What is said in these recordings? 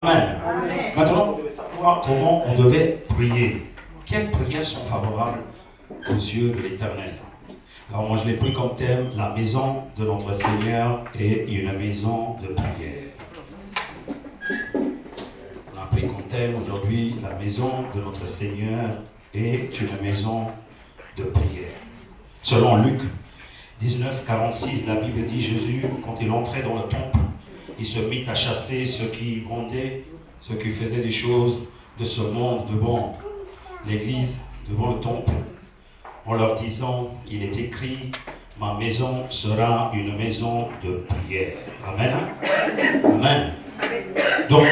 Amen. Maintenant, vous devez savoir comment on devait prier. Quelles prières sont favorables aux yeux de l'Éternel? Alors moi je l'ai pris comme thème, la maison de notre Seigneur est une maison de prière. On a pris comme thème aujourd'hui, la maison de notre Seigneur est une maison de prière. Selon Luc 19, 46, la Bible dit Jésus, quand il entrait dans le temple, il se mit à chasser ceux qui grondaient, ceux qui faisaient des choses de ce monde devant l'église, devant le temple, en leur disant, il est écrit, ma maison sera une maison de prière. Amen. Amen. Donc,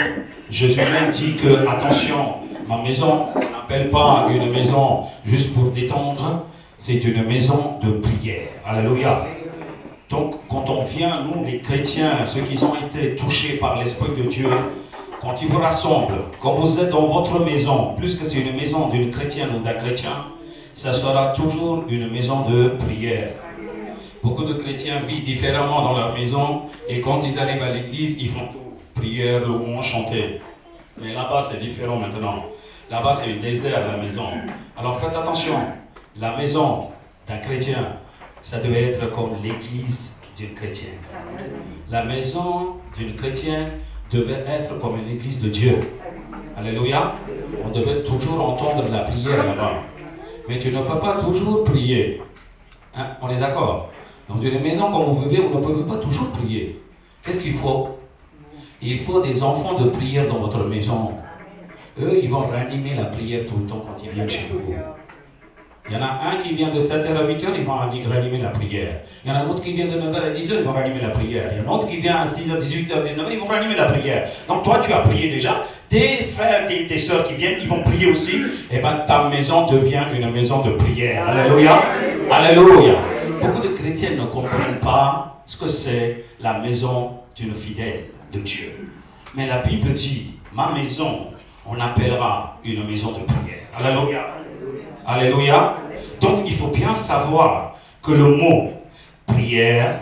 Jésus même dit que, attention, ma maison n'appelle pas une maison juste pour détendre, c'est une maison de prière. Alléluia. Donc, quand on vient, nous, les chrétiens, ceux qui ont été touchés par l'Esprit de Dieu, quand ils vous rassemblent, quand vous êtes dans votre maison, plus que c'est une maison d'une chrétienne ou d'un chrétien, ça sera toujours une maison de prière. Beaucoup de chrétiens vivent différemment dans leur maison, et quand ils arrivent à l'église, ils font tout. Prière, louange, chanter. Mais là-bas, c'est différent maintenant. Là-bas, c'est un désert, la maison. Alors faites attention, la maison d'un chrétien, ça devait être comme l'église d'une chrétienne. La maison d'une chrétienne devait être comme l'église de Dieu. Alléluia. On devait toujours entendre la prière là-bas. Mais tu ne peux pas toujours prier. Hein? On est d'accord? Dans une maison comme vous vivez, vous ne pouvez pas toujours prier. Qu'est-ce qu'il faut? Il faut des enfants de prière dans votre maison. Eux, ils vont ranimer la prière tout le temps quand ils viennent chez vous. Il y en a un qui vient de 7h à 8h, ils vont ranimer la prière. Il y en a un autre qui vient de 9h à 10h, ils vont ranimer la prière. Il y en a un autre qui vient à 6h, 18h, 19h, ils vont ranimer la prière. Donc toi, tu as prié déjà. Tes frères, tes soeurs qui viennent, ils vont prier aussi. Et bien ta maison devient une maison de prière. Alléluia. Alléluia. Beaucoup de chrétiens ne comprennent pas ce que c'est la maison d'une fidèle de Dieu. Mais la Bible dit, ma maison, on appellera une maison de prière. Alléluia. Alléluia. Donc il faut bien savoir que le mot prière,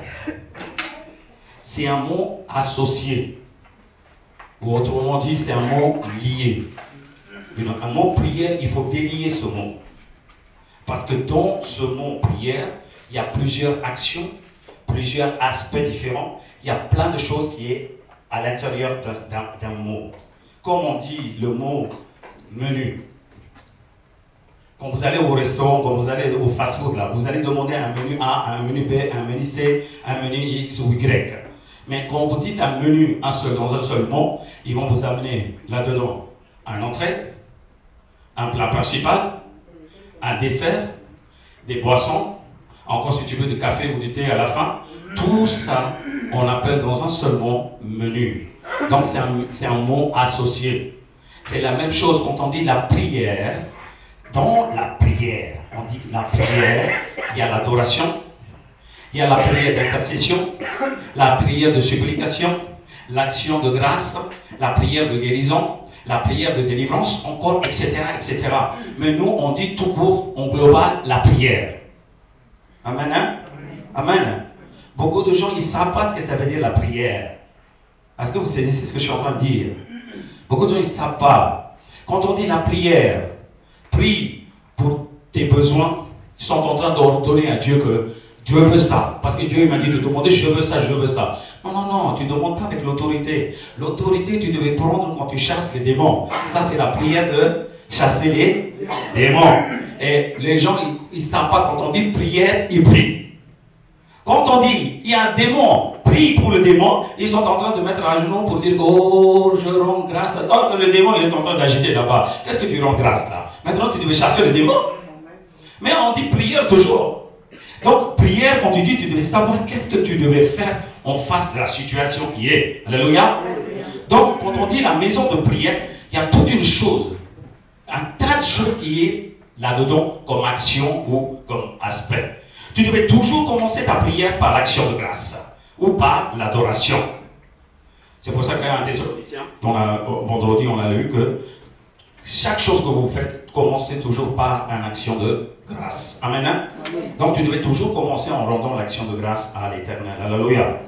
c'est un mot associé. Ou autrement dit, c'est un mot lié. Un mot prière, il faut délier ce mot. Parce que dans ce mot prière, il y a plusieurs actions, plusieurs aspects différents. Il y a plein de choses qui est à l'intérieur d'un mot. Comme on dit le mot menu. Quand vous allez au restaurant, quand vous allez au fast-food, là, vous allez demander un menu A, un menu B, un menu C, un menu X ou Y. Mais quand vous dites un menu dans un seul mot, ils vont vous amener là-dedans un entrée, un plat principal, un dessert, des boissons, encore si tu veux du café ou du thé à la fin. Tout ça, on appelle dans un seul mot menu. Donc c'est un mot associé. C'est la même chose quand on dit la prière. Dans la prière, on dit la prière, il y a l'adoration, il y a la prière d'intercession, la prière de supplication, l'action de grâce, la prière de guérison, la prière de délivrance, encore, etc., etc. Mais nous, on dit tout court, en global, la prière. Amen, hein? Amen. Beaucoup de gens, ils ne savent pas ce que ça veut dire la prière. Est-ce que vous saisissez ce que je suis en train de dire? Beaucoup de gens, ils ne savent pas. Quand on dit la prière, prie pour tes besoins, ils sont en train d'ordonner à Dieu que Dieu veut ça. Parce que Dieu m'a dit de demander je veux ça, je veux ça. Non, non, non, tu ne demandes pas avec l'autorité. L'autorité, tu devais prendre quand tu chasses les démons. Ça, c'est la prière de chasser les démons. Et les gens, ils ne savent pas, quand on dit prière, ils prient. Quand on dit il y a un démon, prie pour le démon, ils sont en train de mettre à genoux pour dire oh, je rends grâce à... Oh, le démon, il est en train d'agiter là-bas. Qu'est-ce que tu rends grâce là? Maintenant, tu devais chasser le démon. Mais on dit prière toujours. Donc, prière, quand tu dis, tu devais savoir qu'est-ce que tu devais faire en face de la situation qui est. Alléluia. Donc, quand on dit la maison de prière, il y a toute une chose, un tas de choses qui est là-dedans comme action ou comme aspect. Tu devais toujours commencer ta prière par l'action de grâce ou par l'adoration. C'est pour ça qu'à un Thessaloniciens, vendredi, on a lu que chaque chose que vous faites, commencez toujours par une action de grâce. Amen. Amen. Donc tu devais toujours commencer en rendant l'action de grâce à l'Éternel. Alléluia.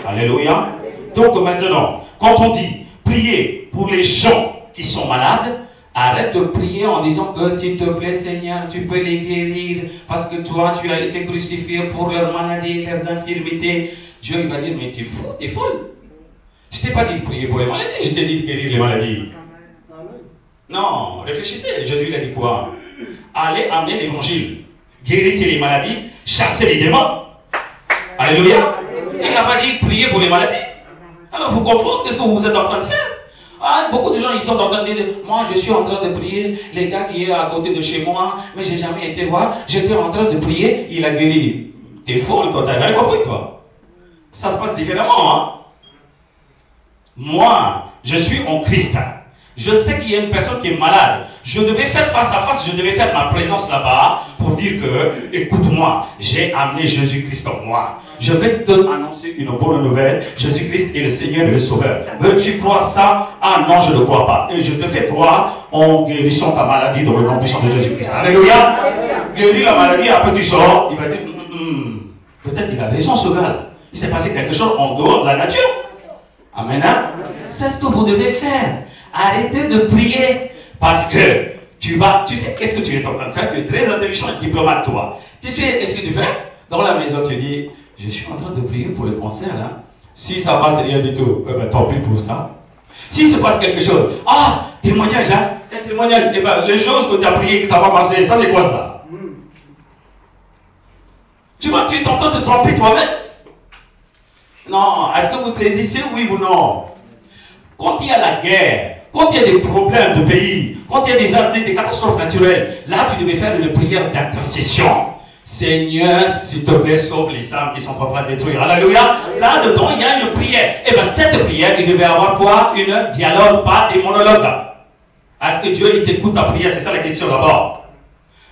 Alléluia. Donc maintenant, quand on dit prier pour les gens qui sont malades, arrête de prier en disant que s'il te plaît Seigneur, tu peux les guérir parce que toi tu as été crucifié pour leurs maladies, leurs infirmités. Dieu il va dire mais tu es fou, tu es folle. Je t'ai pas dit de prier pour les maladies, je t'ai dit de guérir les maladies. Non, réfléchissez, Jésus il a dit quoi? Allez amener l'évangile, guérissez les maladies, chassez les démons. Alléluia. Il n'a pas dit prier pour les maladies. Alors vous comprenez ce que vous êtes en train de faire? Ah, beaucoup de gens ils sont en train de dire moi je suis en train de prier, les gars qui est à côté de chez moi, mais j'ai jamais été voir, j'étais en train de prier, il a guéri. T'es folle toi, t'as rien compris toi. Ça se passe différemment, hein. Moi, je suis en Christ. Je sais qu'il y a une personne qui est malade. Je devais faire face à face, je devais faire ma présence là-bas pour dire que, écoute-moi, j'ai amené Jésus-Christ en moi. Je vais te annoncer une bonne nouvelle. Jésus-Christ est le Seigneur et le Sauveur. Veux-tu croire ça? Ah non, je ne crois pas. Et je te fais croire en guérissant ta maladie dans le nom puissant de Jésus-Christ. Alléluia. Guéris la maladie, après tu sors, il va dire, peut-être il a raison ce gars. Il s'est passé quelque chose en dehors de la nature. Amen. C'est ce que vous devez faire. Arrêtez de prier parce que tu sais qu'est-ce que tu es en train de faire. Tu es très intelligent et diplomate toi. Tu sais qu'est-ce que tu fais? Dans la maison tu dis, je suis en train de prier pour le cancer là. Si ça passe rien du tout, ben, tant pis pour ça. S'il se passe quelque chose, ah, témoignage, hein, témoignage, eh ben, les choses que tu as priées que ça va passer, ça c'est quoi ça? Tu vois, tu es en train de tromper toi-même. Non, est-ce que vous saisissez oui ou non? Quand il y a la guerre, quand il y a des problèmes de pays, quand il y a des catastrophes naturelles, là tu devais faire une prière d'intercession. Seigneur, s'il te plaît, sauve les âmes qui sont en train de détruire. Alléluia. Là-dedans, il y a une prière. Et bien cette prière, il devait avoir quoi? Un dialogue, pas des monologues. Est-ce que Dieu il t'écoute ta prière? C'est ça la question d'abord.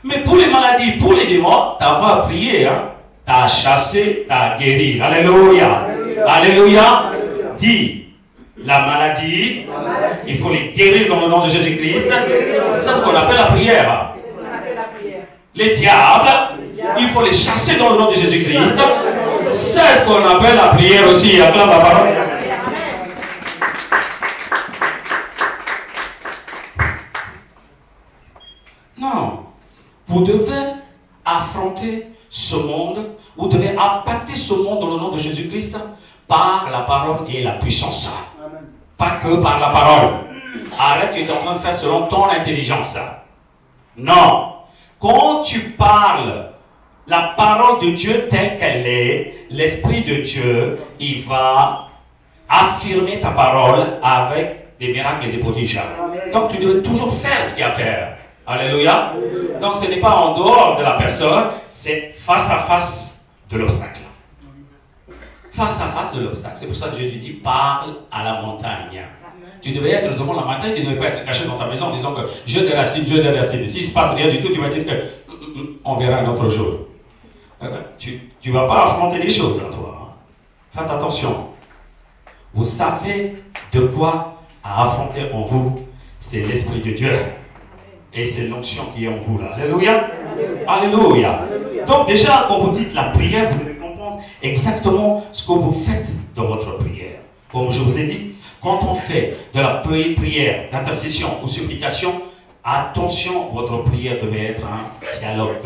Mais pour les maladies, pour les démons, tu n'as pas à prier. Hein? Tu as chassé, tu as guéri. Alléluia. Alléluia. Dis. La maladie, il faut les guérir dans le nom de Jésus-Christ. C'est ce qu'on appelle la prière. Les diables, il faut les chasser dans le nom de Jésus-Christ. C'est ce qu'on appelle la prière aussi. Acclame la parole. Non. Vous devez affronter ce monde. Vous devez impacter ce monde dans le nom de Jésus-Christ par la parole et la puissance. Pas que par la parole. Arrête, tu es en train de faire selon ton intelligence. Non. Quand tu parles la parole de Dieu telle qu'elle est, l'Esprit de Dieu, il va affirmer ta parole avec des miracles et des prodiges. Donc tu dois toujours faire ce qu'il y a à faire. Alléluia. Donc ce n'est pas en dehors de la personne, c'est face à face de l'obstacle. Face à face de l'obstacle. C'est pour ça que Jésus dit, parle à la montagne. Tu devais être devant la montagne, tu ne devais pas être caché dans ta maison en disant que je déracine, je déracine. S'il ne se passe rien du tout, tu vas dire que on verra un autre jour. Tu ne vas pas affronter les choses là, toi. Faites attention. Vous savez de quoi à affronter en vous, c'est l'Esprit de Dieu. Et c'est l'onction qui est en vous là. Alléluia. Alléluia. Donc déjà, quand vous dites la prière, vous devez comprendre exactement ce que vous faites dans votre prière. Comme je vous ai dit, quand on fait de la prière, d'intercession ou supplication, attention, votre prière devait être un dialogue.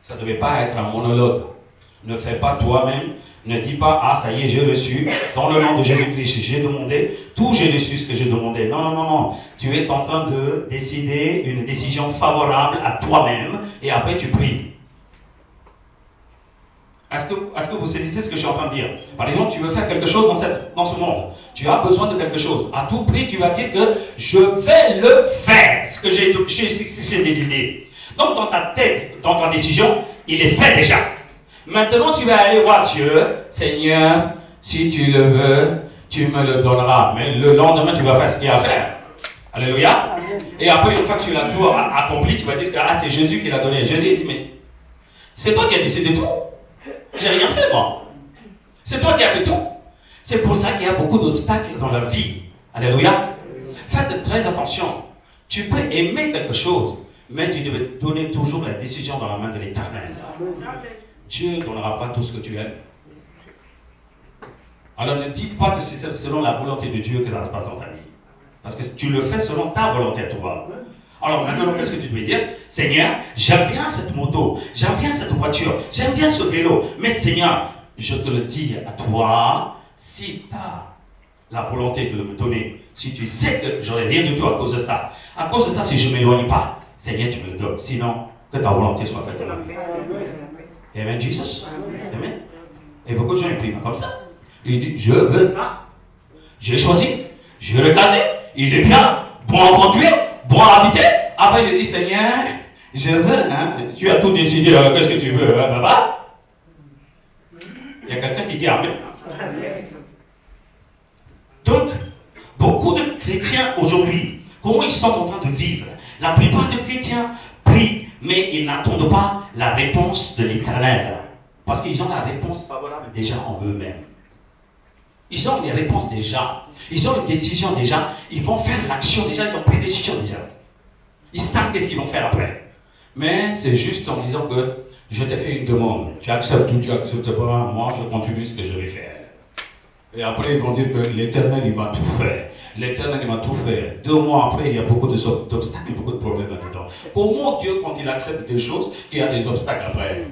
Ça ne devait pas être un monologue. Ne fais pas toi-même. Ne dis pas, ah ça y est, j'ai reçu. Dans le nom de Jésus-Christ, j'ai demandé. Tout j'ai reçu ce que j'ai demandé. Non, non, non, non. Tu es en train de décider une décision favorable à toi-même et après tu pries. Est-ce que vous saisissez ce que je suis en train de dire? Par exemple, tu veux faire quelque chose dans ce monde. Tu as besoin de quelque chose. À tout prix, tu vas dire que je vais le faire. Ce que j'ai décidé. Donc, dans ta tête, dans ta décision, il est fait déjà. Maintenant, tu vas aller voir Dieu. Seigneur, si tu le veux, tu me le donneras. Mais le lendemain, tu vas faire ce qu'il y a à faire. Alléluia. Et après, une fois que tu l'as tout accompli, tu vas dire que ah, c'est Jésus qui l'a donné. Jésus dit, mais c'est toi qui as décidé tout. J'ai rien fait, moi. C'est toi qui as fait tout. C'est pour ça qu'il y a beaucoup d'obstacles dans la vie. Alléluia. Faites très attention. Tu peux aimer quelque chose, mais tu devais donner toujours la décision dans la main de l'Éternel. Dieu ne donnera pas tout ce que tu aimes. Alors ne dites pas que c'est selon la volonté de Dieu que ça se passe dans ta vie. Parce que tu le fais selon ta volonté à toi. Alors maintenant, qu'est-ce que tu dois dire? Seigneur, j'aime bien cette moto, j'aime bien cette voiture, j'aime bien ce vélo. Mais Seigneur, je te le dis à toi, si tu as la volonté de me donner, si tu sais que j'aurai rien du tout à cause de ça, si je ne m'éloigne pas, Seigneur, tu me le donnes. Sinon, que ta volonté soit faite dans ma vie. Amen, Jesus. Amen. Et beaucoup de gens prient comme ça. Il dit, je veux ça. Je l'ai choisi. Je l'ai regardé. Il est bien. Bon à conduire. Bon à habiter. Après, je dis, Seigneur, je veux, hein. Tu as tout décidé. Qu'est-ce que tu veux, hein, papa? Il y a quelqu'un qui dit Amen. Donc, beaucoup de chrétiens aujourd'hui, comment ils sont en train de vivre? La plupart des chrétiens prient, mais ils n'attendent pas la réponse de l'Éternel. Parce qu'ils ont la réponse favorable déjà en eux-mêmes. Ils ont les réponses déjà. Ils ont une décision déjà. Ils vont faire l'action déjà. Ils ont pris une décision déjà. Ils savent qu'est-ce qu'ils vont faire après. Mais c'est juste en disant que je t'ai fait une demande. Tu acceptes ou tu acceptes pas. Moi, je continue ce que je vais faire. Et après, ils vont dire que l'Éternel, il m'a tout fait. L'Éternel, il m'a tout fait. 2 mois après, il y a beaucoup d'obstacles, beaucoup de problèmes là-dedans. Comment Dieu, quand il accepte des choses, il y a des obstacles après?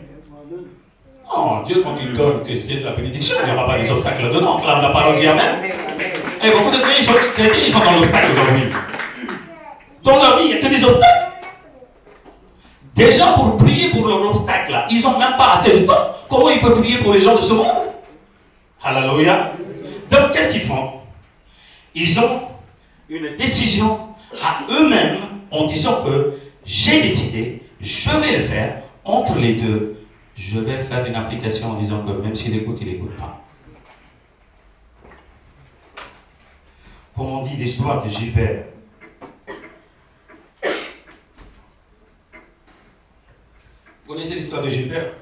Non, Dieu, quand il donne de la bénédiction, il n'y aura pas des obstacles là-dedans. Clame la parole dit Amen. Et beaucoup de chrétiens, ils sont dans l'obstacle aujourd'hui. Dans leur vie, il n'y a que des obstacles. Déjà, pour prier pour leur obstacle, là, ils n'ont même pas assez de temps. Comment ils peuvent prier pour les gens de ce monde? Alléluia. Donc, qu'est-ce qu'ils font? Ils ont une décision à eux-mêmes en disant que j'ai décidé, je vais le faire. Entre les deux, je vais faire une application en disant que même s'il écoute, il n'écoute pas. Comme on dit l'histoire de Gilbert. Vous connaissez l'histoire de Gilbert?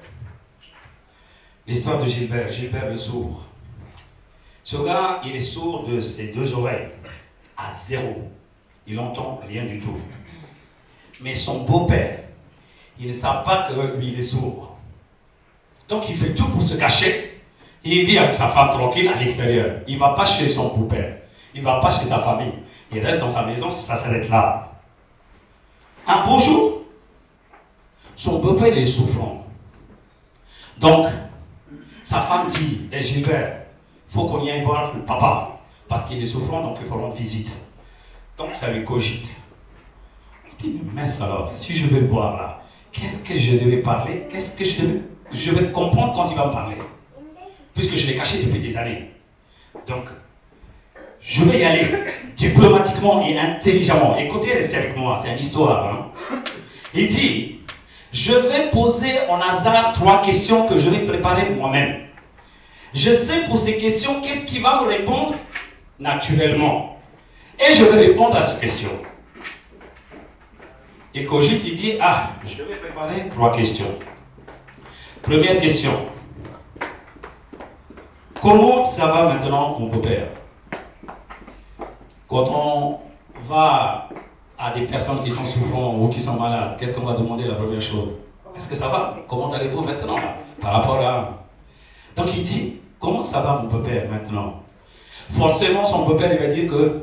L'histoire de Gilbert, Gilbert le sourd. Ce gars, il est sourd de ses 2 oreilles, à 0. Il n'entend rien du tout. Mais son beau-père, il ne sait pas que lui, il est sourd. Donc il fait tout pour se cacher. Et il vit avec sa femme tranquille à l'extérieur. Il ne va pas chez son beau-père. Il ne va pas chez sa famille. Il reste dans sa maison, ça s'arrête là. Un beau jour, son beau-père est souffrant. Donc, sa femme dit, Gilbert, il faut qu'on y aille voir le papa. Parce qu'il est souffrant, donc il faut rendre visite. Donc ça lui cogite. Il dit, mais mince alors, si je vais le voir là, qu'est-ce que je devais parler? Qu'est-ce que je vais comprendre quand il va me parler? Puisque je l'ai caché depuis des années. Donc, je vais y aller diplomatiquement et intelligemment. Écoutez, restez avec moi, c'est une histoire. Hein? Il dit, je vais poser en hasard 3 questions que je vais préparer moi-même. Je sais pour ces questions qu'est-ce qui va me répondre naturellement. Et je vais répondre à ces questions. Et cogite, il dit, je vais préparer 3 questions. Première question. Comment ça va maintenant, mon beau-père? Quand on va à des personnes qui sont souffrantes ou qui sont malades, qu'est-ce qu'on va demander la première chose? Est-ce que ça va? Comment allez-vous maintenant par rapport à... Donc il dit, comment ça va mon beau-père maintenant? Forcément, son beau-père il va dire que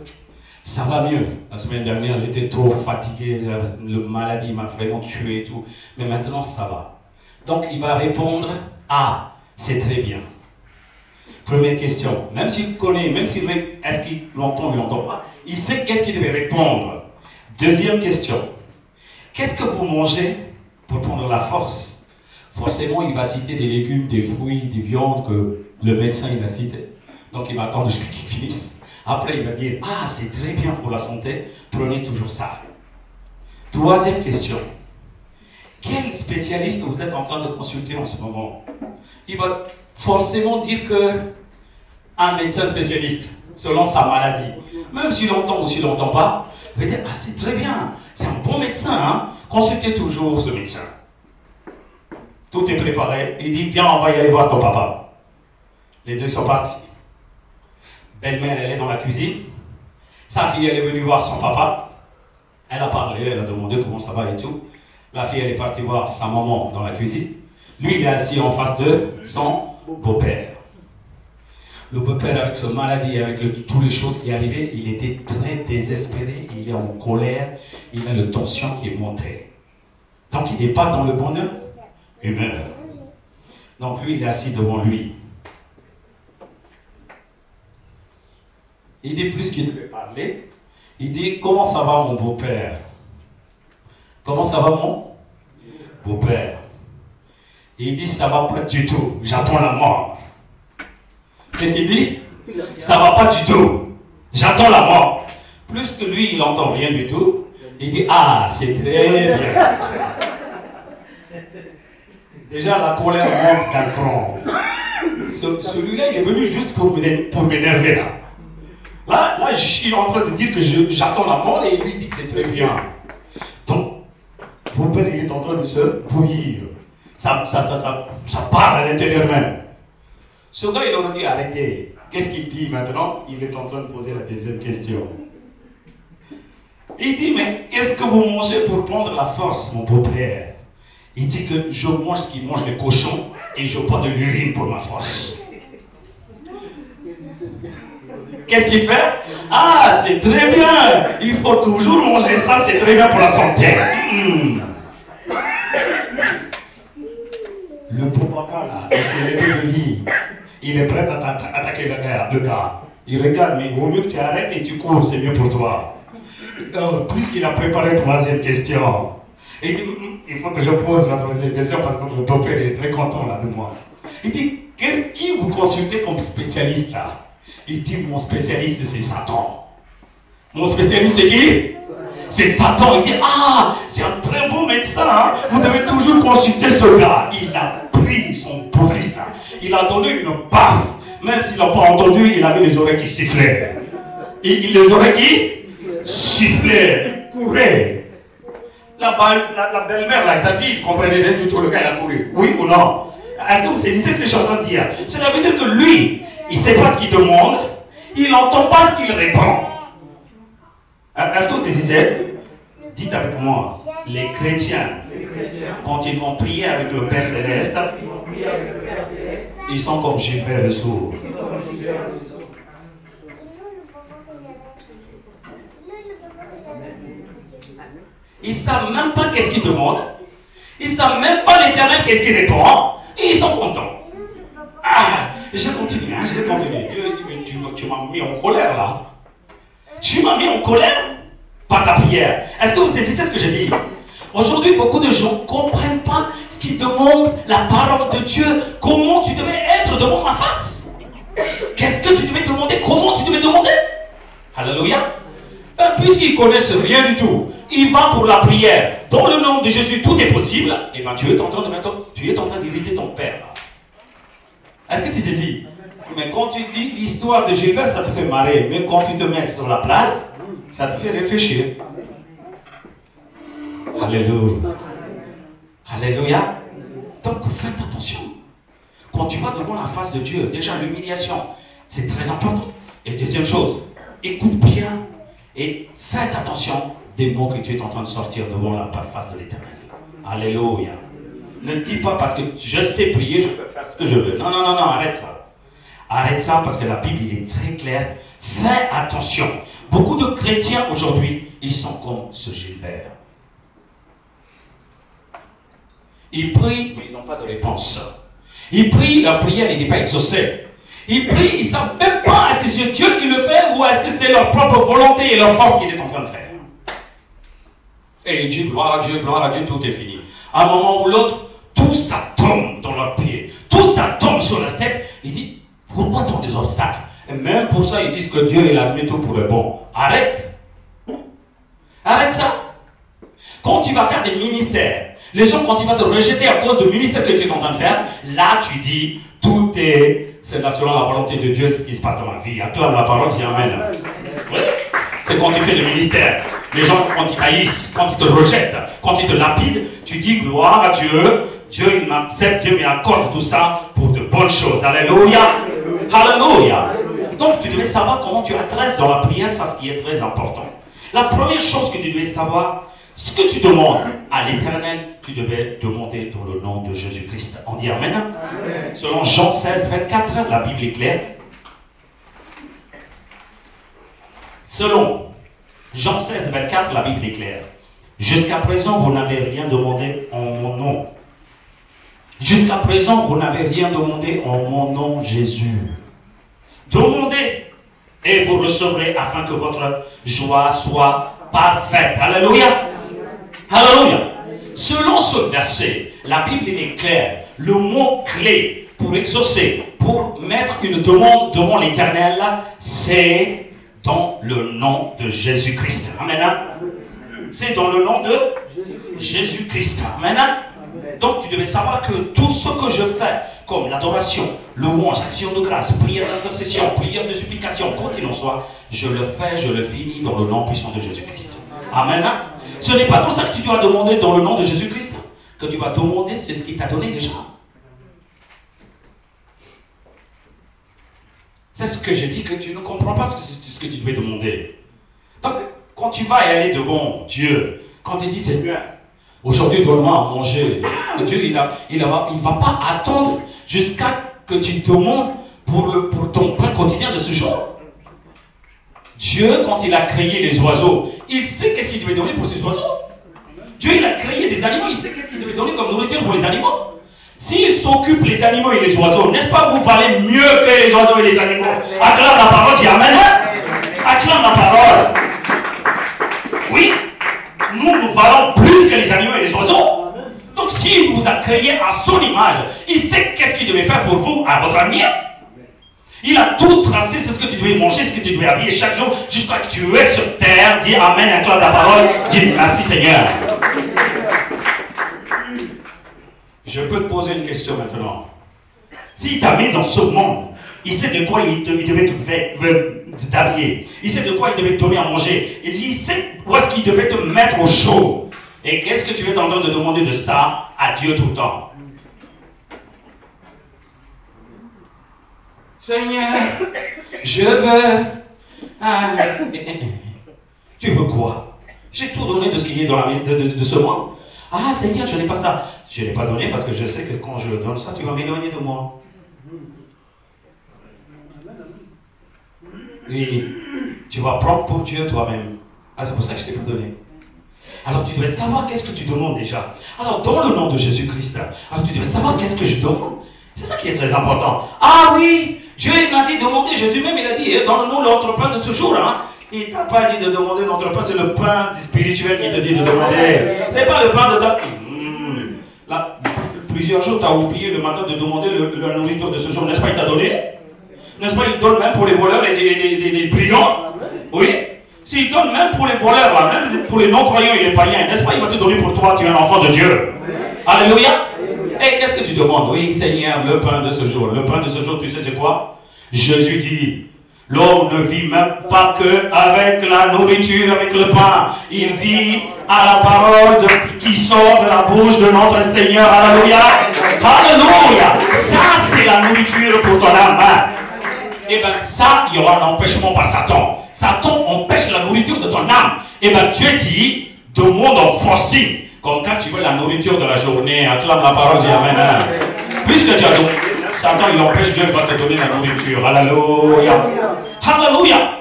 ça va mieux. La semaine dernière, j'étais trop fatigué, la maladie m'a vraiment tué et tout. Mais maintenant, ça va. Donc il va répondre, c'est très bien. Première question. Même s'il connaît, même s'il est-ce qu'il l'entend ou il l'entend pas, il sait qu'est-ce qu'il devait répondre. Deuxième question. Qu'est-ce que vous mangez pour prendre la force? Forcément, il va citer des légumes, des fruits, des viandes que le médecin il a cité. Donc il va attendre jusqu'à qu'il finisse. Après, il va dire, c'est très bien pour la santé, prenez toujours ça. Troisième question. Quel spécialiste vous êtes en train de consulter en ce moment? Il va forcément dire que un médecin spécialiste, selon sa maladie. Même s'il l'entend ou s'il l'entend pas, il va dire, c'est très bien, c'est un bon médecin, hein? Consultez toujours ce médecin. Tout est préparé. Il dit, viens, on va y aller voir ton papa. Les deux sont partis. Belle-mère, elle est dans la cuisine. Sa fille, elle est venue voir son papa. Elle a parlé, elle a demandé comment ça va et tout. La fille, elle est partie voir sa maman dans la cuisine. Lui, il est assis en face de son beau-père. Le beau-père, avec sa maladie, avec toutes les choses qui arrivaient, il était très désespéré, il est en colère, il a une tension qui est montée. Donc il n'est pas dans le bon humeur. Donc lui, il est assis devant lui. Il dit plus qu'il devait parler. Il dit, comment ça va mon beau-père? Comment ça va mon beau-père? Il dit, ça va pas du tout, j'attends la mort. Qu'est-ce qu'il dit? Ça va pas du tout, j'attends la mort. Plus que lui, il n'entend rien du tout. Il dit, ah, c'est très bien. Déjà, la colère monte d'un cran. Celui-là, il est venu juste pour m'énerver là. Là, je suis en train de dire que j'attends la mort et lui dit que c'est très bien. Donc, mon père, il est en train de se bouillir. Ça part à l'intérieur même. Ce gars, il aurait dit arrêtez. Qu'est-ce qu'il dit maintenant? Il est en train de poser la deuxième question. Il dit, mais qu'est-ce que vous mangez pour prendre la force, mon beau-père? Il dit que je mange ce qu'il mange les cochons et je bois de l'urine pour ma force. Qu'est-ce qu'il fait? Ah, c'est très bien. Il faut toujours manger ça, c'est très bien pour la santé. Le beau papa là, il s'est levé du lit. Il est prêt à attaquer le gars. Il regarde, mais il vaut mieux que tu arrêtes et tu cours, c'est mieux pour toi. Plus qu'il a préparé la troisième question. Il dit, il faut que je pose la troisième question parce que mon beau-père est très content là de moi. Il dit, qu'est-ce qui vous consultez comme spécialiste là? Il dit, mon spécialiste c'est Satan. Mon spécialiste c'est qui? C'est Satan. Il dit, ah, c'est un très bon médecin, hein? Vous devez toujours consulter ce gars. Il a pris son beau-fils là. Il a donné une baffe. Même s'il n'a pas entendu, il avait les oreilles qui sifflaient. Les oreilles qui sifflaient, couraient. La belle-mère, là, sa fille, comprenait rien du tout, le gars, il a couru. Oui ou non? Est-ce que vous saisissez ce que je suis en train de dire? Cela veut dire que lui, il ne sait pas ce qu'il demande, il n'entend pas ce qu'il répond. Est-ce que vous saisissez? Dites avec moi, les chrétiens, quand ils vont prier avec le Père Céleste, ils sont comme Gilbert le sourd. Ils ne savent même pas qu'est-ce qu'ils demandent. Ils ne savent même pas l'Éternel qu'est-ce qu'il répond. Et ils sont contents. Ah, je continue, hein, je continue. Tu m'as mis en colère là. Tu m'as mis en colère par ta prière. Est-ce que vous saisissez ce que j'ai dit? Aujourd'hui, beaucoup de gens ne comprennent pas ce qu'ils demandent, la parole de Dieu. Comment tu devais être devant ma face? Qu'est-ce que tu devais demander? Comment tu devais demander? Alléluia. Puisqu'ils ne connaissent rien du tout, ils vont pour la prière. Dans le nom de Jésus, tout est possible. Et bien, tu es en train d'irriter ton Père. Est-ce que tu saisis? Mais quand tu dis l'histoire de Gilbert, ça te fait marrer. Mais quand tu te mets sur la place, ça te fait réfléchir. Alléluia. Alléluia. Donc, faites attention. Quand tu vas devant la face de Dieu, déjà l'humiliation, c'est très important. Et deuxième chose, écoute bien et faites attention des mots que tu es en train de sortir devant la face de l'Éternel. Alléluia. Ne dis pas parce que je sais prier, je peux faire ce que je veux. Non, non, non, non, arrête ça. Arrête ça parce que la Bible, il est très clair. Fais attention. Beaucoup de chrétiens aujourd'hui, ils sont comme ce Gilbert. Ils prient, mais ils n'ont pas de réponse. Ils prient, la prière n'est pas exaucée. Ils prient, ils ne savent même pas est-ce que c'est Dieu qui le fait ou est-ce que c'est leur propre volonté et leur force qu'il est en train de faire. Et ils disent gloire à Dieu, tout est fini. À un moment ou l'autre, tout ça tombe dans leurs pieds. Tout ça tombe sur leur tête. Ils disent, pourquoi tant des obstacles? Et même pour ça, ils disent que Dieu il a mis tout pour le bon. Arrête. Arrête ça. Quand tu vas faire des ministères, les gens, quand ils vont te rejeter à cause du ministère que tu es en train de faire, là tu dis, tout est, c'est selon la volonté de Dieu ce qui se passe dans ma vie. À toi la parole, c'est Amen. Oui. C'est quand tu fais le ministère. Les gens, quand ils haïssent, quand ils te rejettent, quand ils te lapident, tu dis gloire à Dieu. Dieu, il m'accepte, Dieu m'accorde tout ça pour de bonnes choses. Alléluia. Alléluia. Donc, tu devais savoir comment tu adresses dans la prière, ça, ce qui est très important. La première chose que tu devais savoir, ce que tu demandes à l'Éternel, tu devais demander dans le nom de Jésus-Christ. On dit Amen. Amen. Selon Jean 16, 24, la Bible est claire. Selon Jean 16, 24, la Bible est claire. Jusqu'à présent, vous n'avez rien demandé en mon nom. Jusqu'à présent, vous n'avez rien demandé en mon nom, Jésus. Demandez et vous recevrez afin que votre joie soit parfaite. Alléluia. Alléluia. Selon ce verset, la Bible est claire. Le mot clé pour exaucer, pour mettre une demande devant l'Éternel, c'est dans le nom de Jésus-Christ. Amen. C'est dans le nom de Jésus-Christ. Amen. Donc tu devais savoir que tout ce que je fais, comme l'adoration, louange, action de grâce, prière d'intercession, prière de supplication, quoi qu'il en soit, je le fais, je le finis dans le nom puissant de Jésus-Christ. Amen. Ce n'est pas pour ça que tu dois demander dans le nom de Jésus-Christ, que tu vas demander ce qu'il t'a donné déjà. C'est ce que je dis, que tu ne comprends pas ce que tu devais demander. Donc, quand tu vas y aller devant Dieu, quand tu dis Seigneur, aujourd'hui donne-moi à manger, Dieu il va pas attendre jusqu'à que tu demandes pour ton pain quotidien de ce jour. Dieu, quand il a créé les oiseaux, il sait qu'est-ce qu'il devait donner pour ces oiseaux. Dieu, il a créé des animaux, il sait qu'est-ce qu'il devait donner comme nourriture pour les animaux. S'il s'occupe les animaux et les oiseaux, n'est-ce pas vous valez mieux que les oiseaux et les animaux? Acclame la parole, dis Amen. Acclame la parole. Oui, nous valons plus que les animaux et les oiseaux. Donc s'il vous a créé à son image, il sait qu'est-ce qu'il devait faire pour vous à votre avenir. Il a tout tracé, c'est ce que tu devais manger, ce que tu devais habiller chaque jour, jusqu'à ce que tu es sur terre. Dis Amen, acclame la parole, dis merci Seigneur. Je peux te poser une question maintenant. S'il t'a mis dans ce monde, il sait de quoi il devait t'habiller. Il sait de quoi il devait te donner à manger. Il sait où est-ce qu'il devait te mettre au chaud. Et qu'est-ce que tu es en train de demander de ça à Dieu tout le temps? Seigneur, je veux... Tu veux quoi? J'ai tout donné de ce qu'il y a dans la vie de ce monde. Ah Seigneur, je n'ai pas ça. Je n'ai pas donné parce que je sais que quand je donne ça, tu vas m'éloigner de moi. Oui, tu vas prendre pour Dieu toi-même. Ah, c'est pour ça que je ne t'ai pas donné. Alors tu devais savoir qu'est-ce que tu demandes déjà. Alors dans le nom de Jésus-Christ, alors tu devais savoir qu'est-ce que je demande. C'est ça qui est très important. Ah oui, Dieu il m'a dit de demander, Jésus même il a dit, donne-nous notre pain de ce jour. Hein. Il ne t'a pas dit de demander notre pain, c'est le pain spirituel qui te dit de demander. C'est pas le pain de ta... Là, plusieurs jours, tu as oublié le matin de demander la nourriture de ce jour. N'est-ce pas, il t'a donné? N'est-ce pas, il donne même pour les voleurs et des brigands? Oui. S'il donne même pour les voleurs, même pour les non-croyants et les païens, n'est-ce pas, il va te donner pour toi, tu es un enfant de Dieu. Alléluia. Et qu'est-ce que tu demandes? Oui, Seigneur, le pain de ce jour. Le pain de ce jour, tu sais c'est quoi? Jésus dit, l'homme ne vit même pas que avec la nourriture, avec le pain. Il vit à la parole qui sort de la bouche de notre Seigneur. Alléluia. Alléluia. Ça, c'est la nourriture pour ton âme. Et bien ça, il y aura un empêchement par Satan. Satan empêche la nourriture de ton âme. Et bien Dieu dit, demande en forcing. Comme quand tu veux la nourriture de la journée, acclame la parole, dis Amen. Puisque tu as donné, Satan il empêche, Dieu va te donner la nourriture. Alléluia. Alléluia.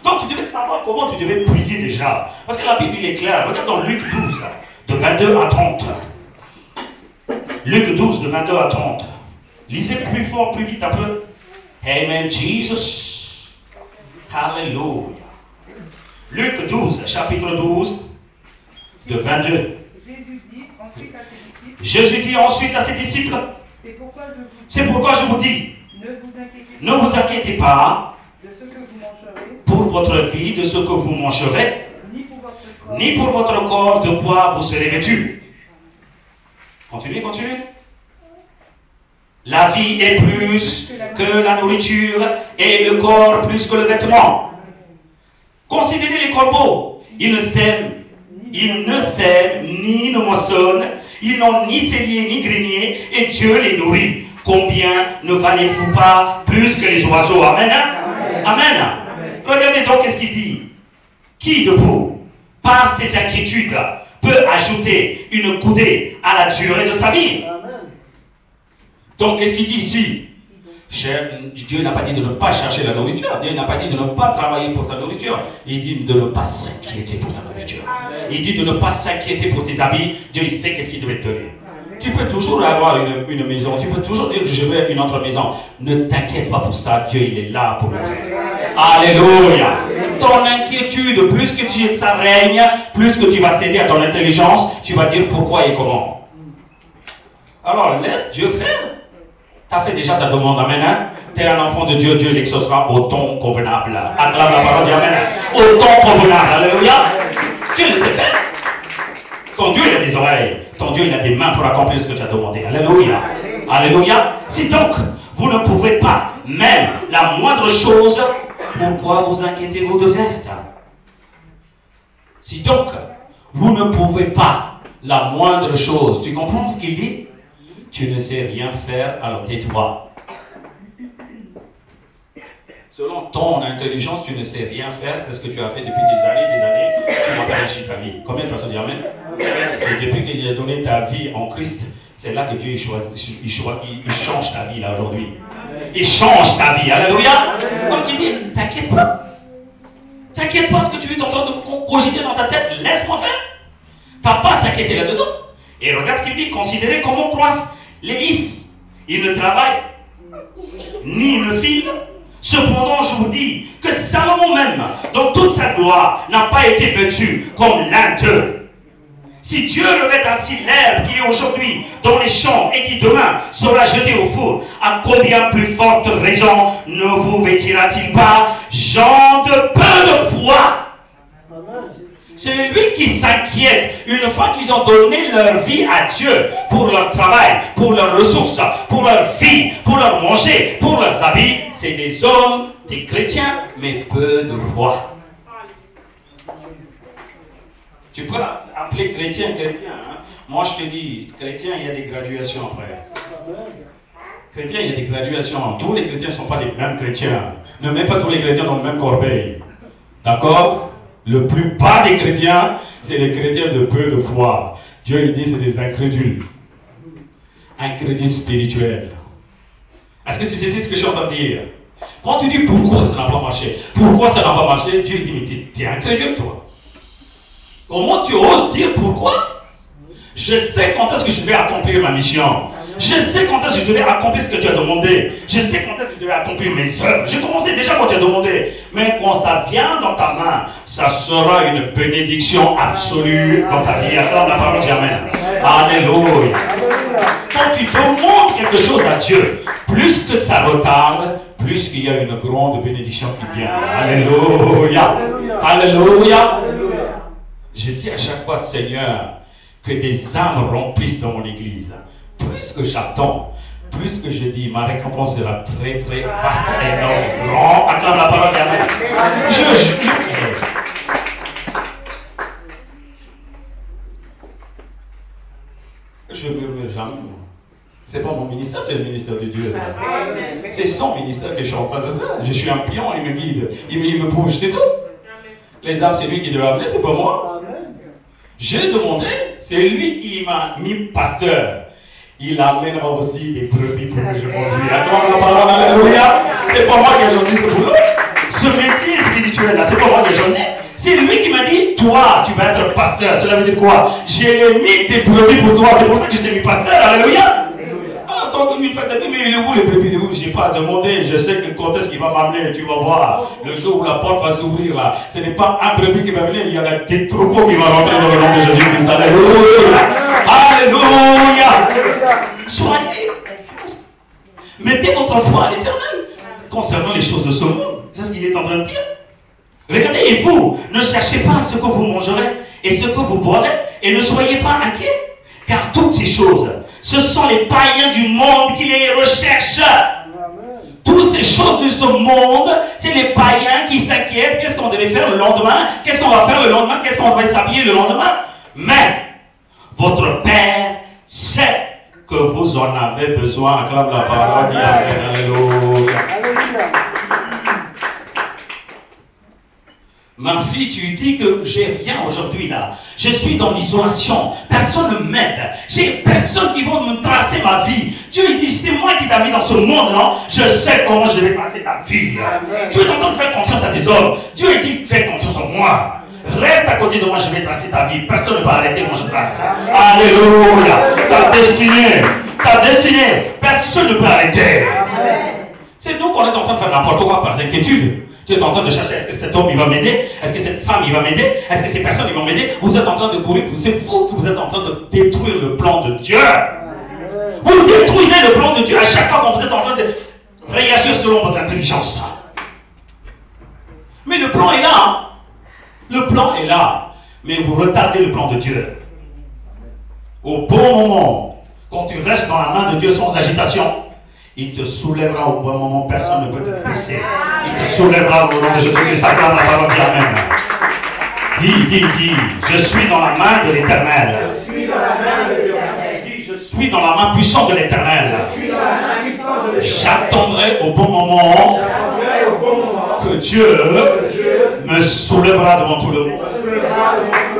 Donc tu devais savoir comment tu devais prier déjà. Parce que la Bible il est claire. Regarde dans Luc 12, de 22 à 30. Luc 12, de 22 à 30. Lisez plus fort, plus vite un peu. Amen, Jesus. Alléluia. Luc 12, chapitre 12, de 22. Jésus dit ensuite à ses disciples, c'est pourquoi je vous dis, ne vous inquiétez pas de ce que vous mangerez, pour votre vie, de ce que vous mangerez, ni pour votre corps, de quoi vous serez vêtus. Continuez, continuez. La vie est plus que la nourriture et le corps plus que le vêtement. Considérez les corbeaux. Ils ne sèment ni ne moissonnent. Ils n'ont ni cellier ni grenier et Dieu les nourrit. Combien ne valez-vous pas plus que les oiseaux? Amen. Amen. Regardez donc qu'est-ce qu'il dit. Qui de vous, par ses inquiétudes, peut ajouter une coudée à la durée de sa vie? Donc qu'est-ce qu'il dit ici? Dieu n'a pas dit de ne pas chercher la nourriture. Dieu n'a pas dit de ne pas travailler pour ta nourriture. Il dit de ne pas s'inquiéter pour ta nourriture. Il dit de ne pas s'inquiéter pour tes habits. Dieu, il sait qu'est-ce qu'il devait te donner. Tu peux toujours avoir une maison. Tu peux toujours dire que je veux une autre maison. Ne t'inquiète pas pour ça. Dieu, il est là pour le faire. Alléluia. Ton inquiétude, plus que ça règne, plus que tu vas céder à ton intelligence, tu vas dire pourquoi et comment. Alors, laisse Dieu faire. Tu as fait déjà ta demande, amen. Hein? Tu es un enfant de Dieu, Dieu l'exaucera au temps convenable. Acclame la parole, amen. Au temps convenable, alléluia. Dieu le sait faire. Ton Dieu, il a des oreilles. Ton Dieu, il a des mains pour accomplir ce que tu as demandé. Alléluia. Alléluia. Si donc, vous ne pouvez pas, même la moindre chose, pourquoi vous inquiétez-vous de reste? Si donc, vous ne pouvez pas, la moindre chose, tu comprends ce qu'il dit? Tu ne sais rien faire, alors tais-toi. Selon ton intelligence, tu ne sais rien faire, c'est ce que tu as fait depuis des années, tu n'as pas réussi ta vie. Combien de personnes disent amen? C'est depuis qu'il a donné ta vie en Christ, c'est là que Dieu il change ta vie là aujourd'hui. Il change ta vie, alléluia. Donc il dit, t'inquiète pas. T'inquiète pas ce que tu es en train de cogiter dans ta tête, laisse-moi faire. T'as pas à s'inquiéter là-dedans. Et regarde ce qu'il dit, considérez comment croissent les lys. Ils ne travaillent, ni ne filent. Cependant, je vous dis que Salomon même, dans toute sa gloire, n'a pas été vêtu comme l'un d'eux. Si Dieu revêt ainsi l'herbe qui est aujourd'hui dans les champs et qui demain sera jetée au four, à combien plus forte raison ne vous vêtira-t-il pas, gens de peu de foi? C'est lui qui s'inquiète une fois qu'ils ont donné leur vie à Dieu pour leur travail, pour leurs ressources, pour leur vie, pour leur manger, pour leurs habits. C'est des hommes, des chrétiens, mais peu de foi. Tu peux appeler chrétien. Hein? Moi, je te dis, chrétien, il y a des graduations après. Chrétien, il y a des graduations. Tous les chrétiens ne sont pas les mêmes chrétiens. Ne mets pas tous les chrétiens dans le même corbeil. D'accord? Le plus bas des chrétiens, c'est les chrétiens de peu de foi. Dieu, il dit, c'est des incrédules. Incrédules spirituels. Est-ce que tu sais ce que je suis en train de dire? Quand tu dis pourquoi ça n'a pas marché, pourquoi ça n'a pas marché, Dieu dit, mais t'es incrédule, toi. Comment tu oses dire pourquoi? Je sais quand est-ce que je vais accomplir ma mission. Je sais quand est-ce que je devais accomplir ce que tu as demandé. Je sais quand est-ce que je devais accomplir mes œuvres. J'ai commencé déjà quand tu as demandé. Mais quand ça vient dans ta main, ça sera une bénédiction absolue dans ta vie. Attends la parole, amen. Alléluia. Quand tu demandes quelque chose à Dieu, plus que ça retarde, plus qu'il y a une grande bénédiction qui vient. Alléluia. Alléluia. Je dis à chaque fois, Seigneur, que des âmes remplissent dans mon église. Plus que j'attends, plus que je dis, ma récompense sera très très vaste, énorme, grand. Acclame la parole d'Amen. Je murmure jamais. C'est pas mon ministère, c'est le ministère de Dieu. C'est son ministère que je suis en train de faire. Je suis un pion, il me guide, il me bouge, c'est tout. Les âmes, c'est lui qui doit amener, c'est pas moi. J'ai demandé, c'est lui qui m'a mis pasteur. Il amènera aussi des brebis pour que je conduise. Alléluia. C'est pas moi qui ai choisi ce boulot. Ce métier spirituel là, c'est pas moi qui ai choisi. C'est lui qui m'a dit, toi, tu vas être pasteur. Cela veut dire quoi? J'ai mis des brebis pour toi. C'est pour ça que je t'ai mis pasteur. Alléluia. En tant que lui, mais il est où les brebis de vous? Je n'ai pas demandé. Je sais que quand est-ce qu'il va m'amener, tu vas voir. Le jour où la porte va s'ouvrir là, ce n'est pas un brebis qui va venir, il y a des troupeaux qui vont rentrer dans le nom de Jésus-Christ. Alléluia. Alléluia. Soyez confiance. Mettez votre foi à l'éternel concernant les choses de ce monde. C'est ce qu'il est en train de dire. Regardez, et vous, ne cherchez pas ce que vous mangerez et ce que vous boirez, et ne soyez pas inquiets, car toutes ces choses, ce sont les païens du monde qui les recherchent. Toutes ces choses de ce monde, c'est les païens qui s'inquiètent. Qu'est-ce qu'on devait faire le lendemain? Qu'est-ce qu'on va faire le lendemain? Qu'est-ce qu'on va s'habiller le lendemain? Mais votre Père sait que vous en avez besoin. Acclame la parole. Alléluia. Ma fille, tu dis que j'ai rien aujourd'hui là. Je suis dans l'isolation. Personne ne m'aide. J'ai personne qui va me tracer ma vie. Dieu il dit, c'est moi qui t'ai mis dans ce monde, non? Je sais comment je vais tracer ta vie. Tu es en train de faire confiance à des hommes. Dieu il dit, fais confiance en moi. Reste à côté de moi, je vais tracer ta vie. Personne ne va arrêter moi je trace. Alléluia. Ta destinée, personne ne peut arrêter. C'est nous qu'on est en train de faire n'importe quoi par inquiétude. Tu es en train de chercher, est-ce que cet homme il va m'aider? Est-ce que cette femme il va m'aider? Est-ce que ces personnes ils vont m'aider? Vous êtes en train de courir, c'est vous que vous êtes en train de détruire le plan de Dieu. Vous détruisez le plan de Dieu à chaque fois que vous êtes en train de réagir selon votre intelligence. Mais le plan est là. Hein? Le plan est là. Mais vous retardez le plan de Dieu. Au bon moment, quand tu restes dans la main de Dieu sans agitation, il te soulèvera au bon moment, personne ne peut te baisser. Il te soulèvera au nom de Jésus-Christ. Acclame la parole, dis Amen. Dis, je suis dans la main de l'Éternel. Je suis dans la main de l'Éternel. Dis, je suis dans la main puissante de l'Éternel. J'attendrai au bon moment que Dieu me soulèvera devant tout le monde.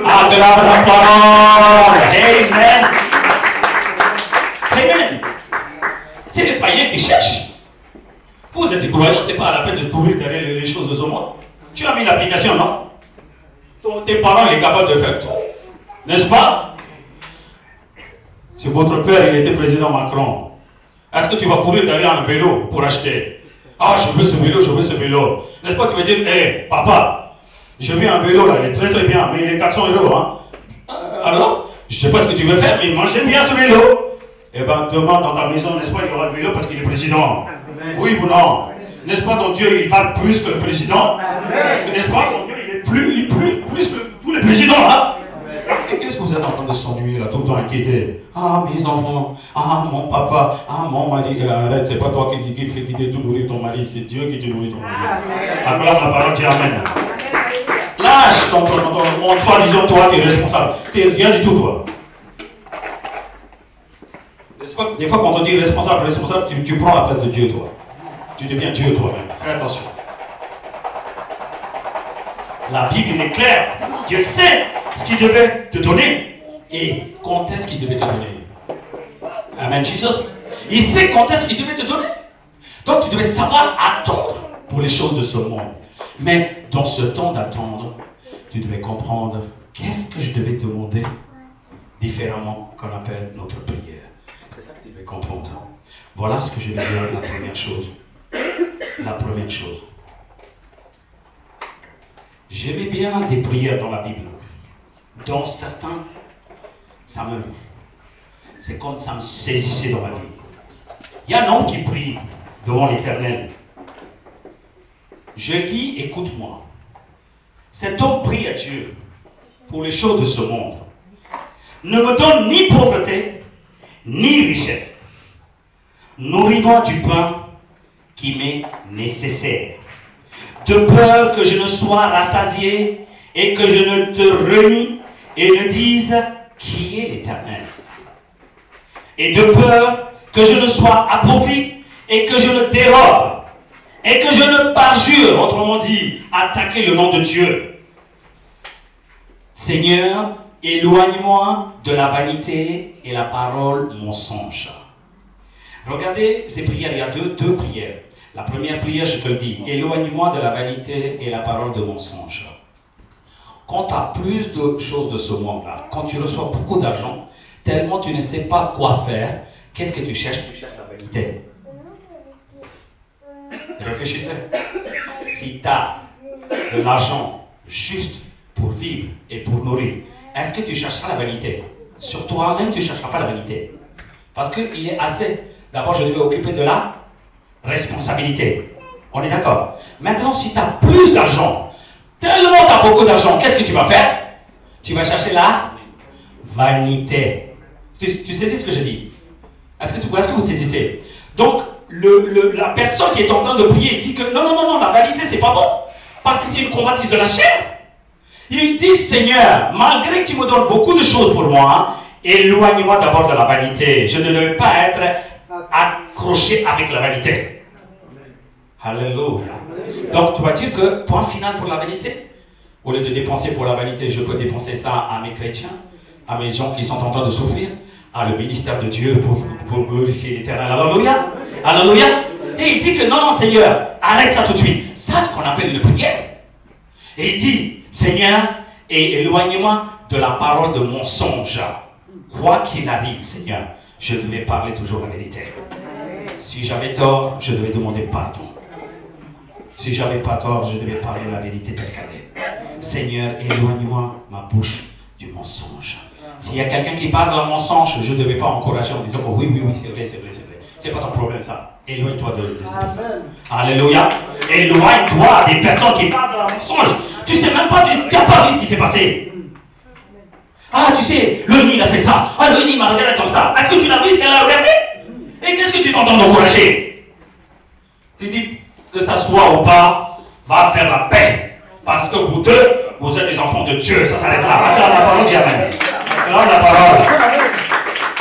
Acclame la parole. Amen. Amen. C'est les païens qui cherchent. Vous êtes des croyants, c'est pas à la peine de courir derrière les choses de ce monde. Tu as mis l'application, non? Tes parents, il est capable de faire tout. N'est-ce pas? Si votre père, il était président Macron, est-ce que tu vas courir derrière un vélo pour acheter? Ah, je veux ce vélo, je veux ce vélo. N'est-ce pas? Tu vas dire, hé, papa, j'ai vu un vélo là, il est très très bien, mais il est 400 €, hein. Alors, je sais pas ce que tu veux faire, mais moi j'aime bien ce vélo. Eh bien, demain dans ta maison, n'est-ce pas, il y aura le vélo parce qu'il est président. Oui ou non? N'est-ce pas, ton Dieu, il parle plus que le président? N'est-ce pas, ton Dieu, il est plus que tous les présidents, là? Et qu'est-ce que vous êtes en train de s'ennuyer, là, tout le temps inquiété? Ah, mes enfants, ah, mon papa, ah, mon mari, arrête, c'est pas toi qui fait quitter tout nourrir ton mari, c'est Dieu qui te nourrit ton mari. Acclame la parole, dis Amen. Lâche ton toi, disons, toi, tu es responsable. Tu n'es rien du tout, toi. Des fois, quand on dit responsable, tu prends la place de Dieu, toi. Tu deviens Dieu, toi-même. Fais attention. La Bible est claire. Dieu sait ce qu'il devait te donner et quand est-ce qu'il devait te donner. Amen, Jesus. Il sait quand est-ce qu'il devait te donner. Donc, tu devais savoir attendre pour les choses de ce monde. Mais dans ce temps d'attendre, tu devais comprendre qu'est-ce que je devais demander différemment qu'on appelle notre prière. C'est ça que tu devais comprendre. Voilà ce que je vais dire, la première chose. La première chose. J'aimais bien des prières dans la Bible. Dans certains, c'est comme ça me saisissait dans ma vie. Il y a un homme qui prie devant l'Éternel. Je lis, écoute-moi. Cet homme prie à Dieu pour les choses de ce monde. Ne me donne ni pauvreté, ni richesse. Nourris-moi du pain qui m'est nécessaire. De peur que je ne sois rassasié et que je ne te renie et ne dise qui est l'Éternel. Et de peur que je ne sois appauvri et que je ne dérobe et que je ne parjure, autrement dit, attaquer le nom de Dieu. Seigneur, éloigne-moi de la vanité et la parole mensonge. Regardez ces prières, il y a deux prières. La première prière, je te le dis, éloigne-moi de la vanité et la parole de mensonge. Quand tu as plus de choses de ce monde-là, quand tu reçois beaucoup d'argent, tellement tu ne sais pas quoi faire, qu'est-ce que tu cherches? Tu cherches la vanité. Réfléchissez. Si tu as de l'argent juste pour vivre et pour nourrir, est-ce que tu chercheras la vanité? Sur toi-même, tu ne chercheras pas la vanité. Parce qu'il est assez. D'abord, je devais occuper de la responsabilité. On est d'accord? Maintenant, si tu as plus d'argent, tellement tu as beaucoup d'argent, qu'est-ce que tu vas faire? Tu vas chercher la vanité. Tu sais ce que je dis? Est-ce que vous saisissez? Donc, la personne qui est en train de prier dit que non, la vanité, c'est pas bon. Parce que c'est une convoitise de la chair. Il dit, Seigneur, malgré que tu me donnes beaucoup de choses pour moi, éloigne-moi d'abord de la vanité. Je ne veux pas être accroché avec la vanité. Alléluia. Donc, tu vas dire que, point final pour la vanité, Au lieu de dépenser pour la vanité, je peux dépenser ça à mes chrétiens, à mes gens qui sont en train de souffrir, à le ministère de Dieu pour glorifier l'Éternel. Alléluia. Alléluia. Et il dit que non, non, Seigneur, arrête ça tout de suite. Ça, c'est ce qu'on appelle une prière. Et il dit, Seigneur, éloigne-moi de la parole de mensonge. Quoi qu'il arrive, Seigneur, je devais parler toujours la vérité. Si j'avais tort, je devais demander pardon. Si j'avais pas tort, je devais parler la vérité telle qu'elle est. Seigneur, éloigne-moi ma bouche du mensonge. S'il y a quelqu'un qui parle d'un mensonge, je ne devais pas encourager en disant, oh, oui, oui, oui, c'est vrai, c'est vrai, c'est vrai. C'est pas ton problème, ça. Éloigne-toi de ces personnes. Alléluia. Éloigne-toi des personnes qui parlent d'un mensonge. Tu sais même pas, tu n'as pas vu ce qui s'est passé. Ah, tu sais, le nid a fait ça. Ah, le nid m'a regardé comme ça. Est-ce que tu l'as vu ce qu'elle a regardé? Et qu'est-ce que tu t'entends d'encourager? Tu dis que ça soit ou pas, va faire la paix. Parce que vous deux, vous êtes des enfants de Dieu. Ça s'arrête là. Acclame la parole, dis amen. Acclame la parole.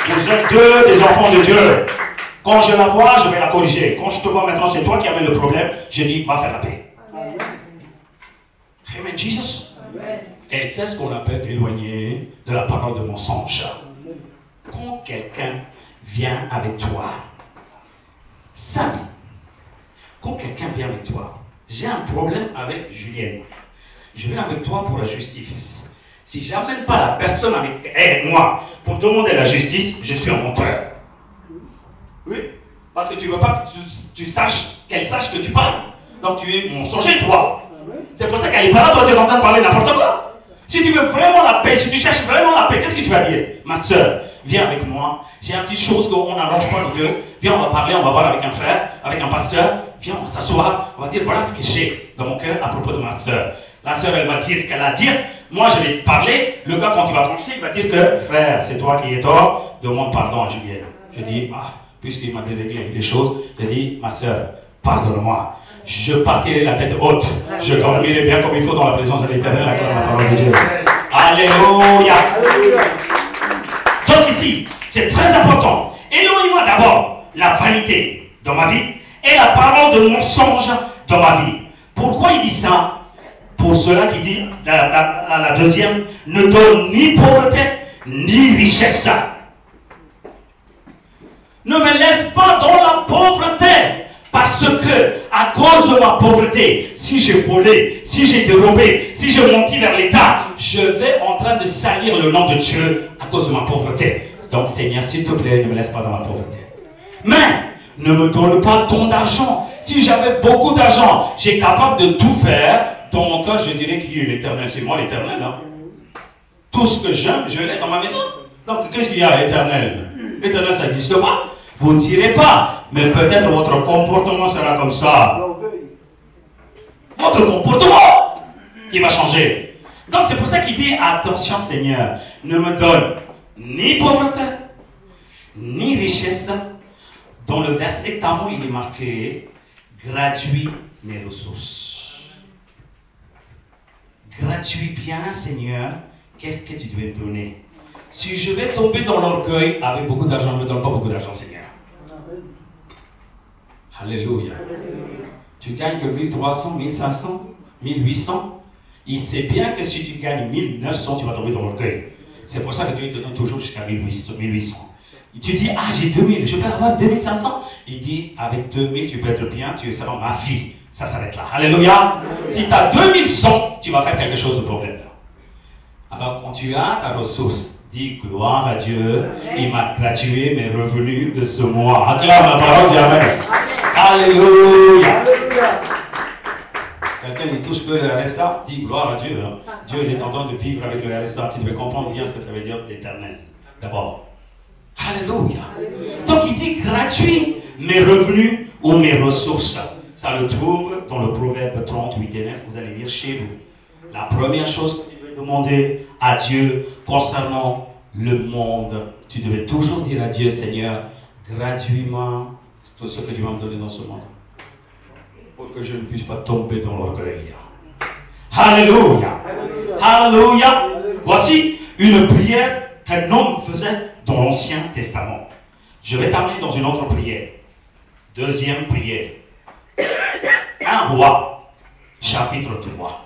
Vous êtes deux des enfants de Dieu. Quand je la vois, je vais la corriger. Quand je te vois maintenant, c'est toi qui amènes le problème, je dis, va faire la paix. Amen, Jesus. Et c'est ce qu'on appelle d'éloigner de la parole de mensonge. Quand quelqu'un vient avec toi, Samy, quand quelqu'un vient avec toi, j'ai un problème avec Julienne. Je viens avec toi pour la justice. Si je n'amène pas la personne avec moi pour demander la justice, je suis un menteur. Oui, parce que tu ne veux pas que tu saches, qu'elle sache que tu parles. Donc tu es mensonger, toi. C'est pour ça qu'elle n'est pas là, toi tu es en train de parler n'importe quoi. Si tu veux vraiment la paix, si tu cherches vraiment la paix, qu'est-ce que tu vas dire? Ma soeur, viens avec moi. J'ai une petite chose qu'on n'arrange pas nous deux. Viens, on va parler, on va voir avec un frère, avec un pasteur. Viens, on va s'asseoir. On va dire voilà ce que j'ai dans mon cœur à propos de ma soeur. La soeur, elle va dire ce qu'elle a à dire. Moi, je vais te parler. Le gars, quand il va trancher, il va dire que frère, c'est toi qui es tort. Demande pardon à Julienne. Je dis, puisqu'il m'a déréglé les choses, je dis, ma soeur, pardonne-moi. Je partirai la tête haute. Je dormirai bien comme il faut dans la présence de l'Éternel, à la parole de Dieu. Alléluia. Donc ici, c'est très important. Éloigne-moi d'abord la vanité dans ma vie et la parole de mensonge dans ma vie. Pourquoi il dit ça? Pour cela qui dit, la deuxième, ne donne ni pauvreté, ni richesse. Ne me laisse pas dans la pauvreté. Parce que, à cause de ma pauvreté, si j'ai volé, si j'ai dérobé, si j'ai menti vers l'État, je vais en train de salir le nom de Dieu à cause de ma pauvreté. Donc, Seigneur, s'il te plaît, ne me laisse pas dans la pauvreté. Mais, ne me donne pas ton argent. Si j'avais beaucoup d'argent, j'ai capable de tout faire. Dans mon cas, je dirais qui est l'Éternel. C'est moi l'Éternel. Hein? Tout ce que j'aime, je l'ai dans ma maison. Donc, qu'est-ce qu'il y a, l'Éternel? L'Éternel, ça n'existe pas. Vous ne direz pas, mais peut-être votre comportement sera comme ça. Votre comportement, il va changer. Donc c'est pour ça qu'il dit, attention Seigneur, ne me donne ni pauvreté, ni richesse. Dans le verset Tamou, il est marqué, gratuit mes ressources. Gratuit bien Seigneur, qu'est-ce que tu devais me donner? Si je vais tomber dans l'orgueil avec beaucoup d'argent, ne me donne pas beaucoup d'argent Seigneur. Alléluia. Tu gagnes que 1300, 1500, 1800. Il sait bien que si tu gagnes 1900, tu vas tomber dans l'orgueil. C'est pour ça que Dieu te donne toujours jusqu'à 1800. Tu dis, j'ai 2000, je peux avoir 2500. Il dit, avec 2000, tu peux être bien, tu seras ma fille. Ça s'arrête là. Alléluia. Si tu as 2100, tu vas faire quelque chose de problème. Alors, quand tu as ta ressource, dis gloire à Dieu, il m'a gratuité mes revenus de ce mois. Acclame la parole, dis amen. Alléluia. Quelqu'un dit touche peu le RSA, dis gloire à Dieu. Hein. Dieu il est en train de vivre avec le RSA. Tu devais comprendre bien ce que ça veut dire d'éternel. D'abord. Alléluia. Donc il dit gratuit mes revenus ou mes ressources. Ça le trouve dans le Proverbe 38 et 9. Vous allez lire chez vous. La première chose que tu devais demander à Dieu concernant le monde, tu devais toujours dire à Dieu, Seigneur, gratuitement tout ce que tu vas me donner dans ce monde, pour que je ne puisse pas tomber dans l'orgueil. Alléluia. Alléluia. Voici une prière qu'un homme faisait dans l'Ancien Testament. Je vais t'amener dans une autre prière. Deuxième prière. Un roi, chapitre 3.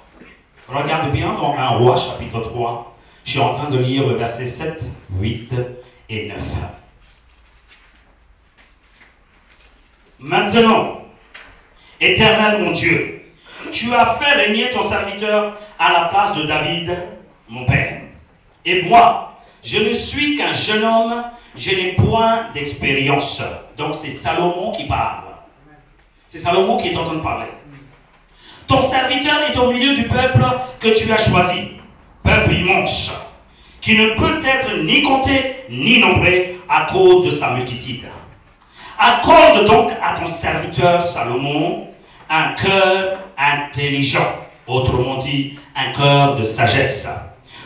Regarde bien dans 1 Roi, chapitre 3. Je suis en train de lire le verset 7, 8 et 9. Maintenant, Éternel mon Dieu, tu as fait régner ton serviteur à la place de David, mon père. Et moi, je ne suis qu'un jeune homme, je n'ai point d'expérience. Donc c'est Salomon qui parle. C'est Salomon qui est en train de parler. Ton serviteur est au milieu du peuple que tu as choisi, peuple immense, qui ne peut être ni compté ni nombré à cause de sa multitude. Accorde donc à ton serviteur Salomon un cœur intelligent, autrement dit, un cœur de sagesse,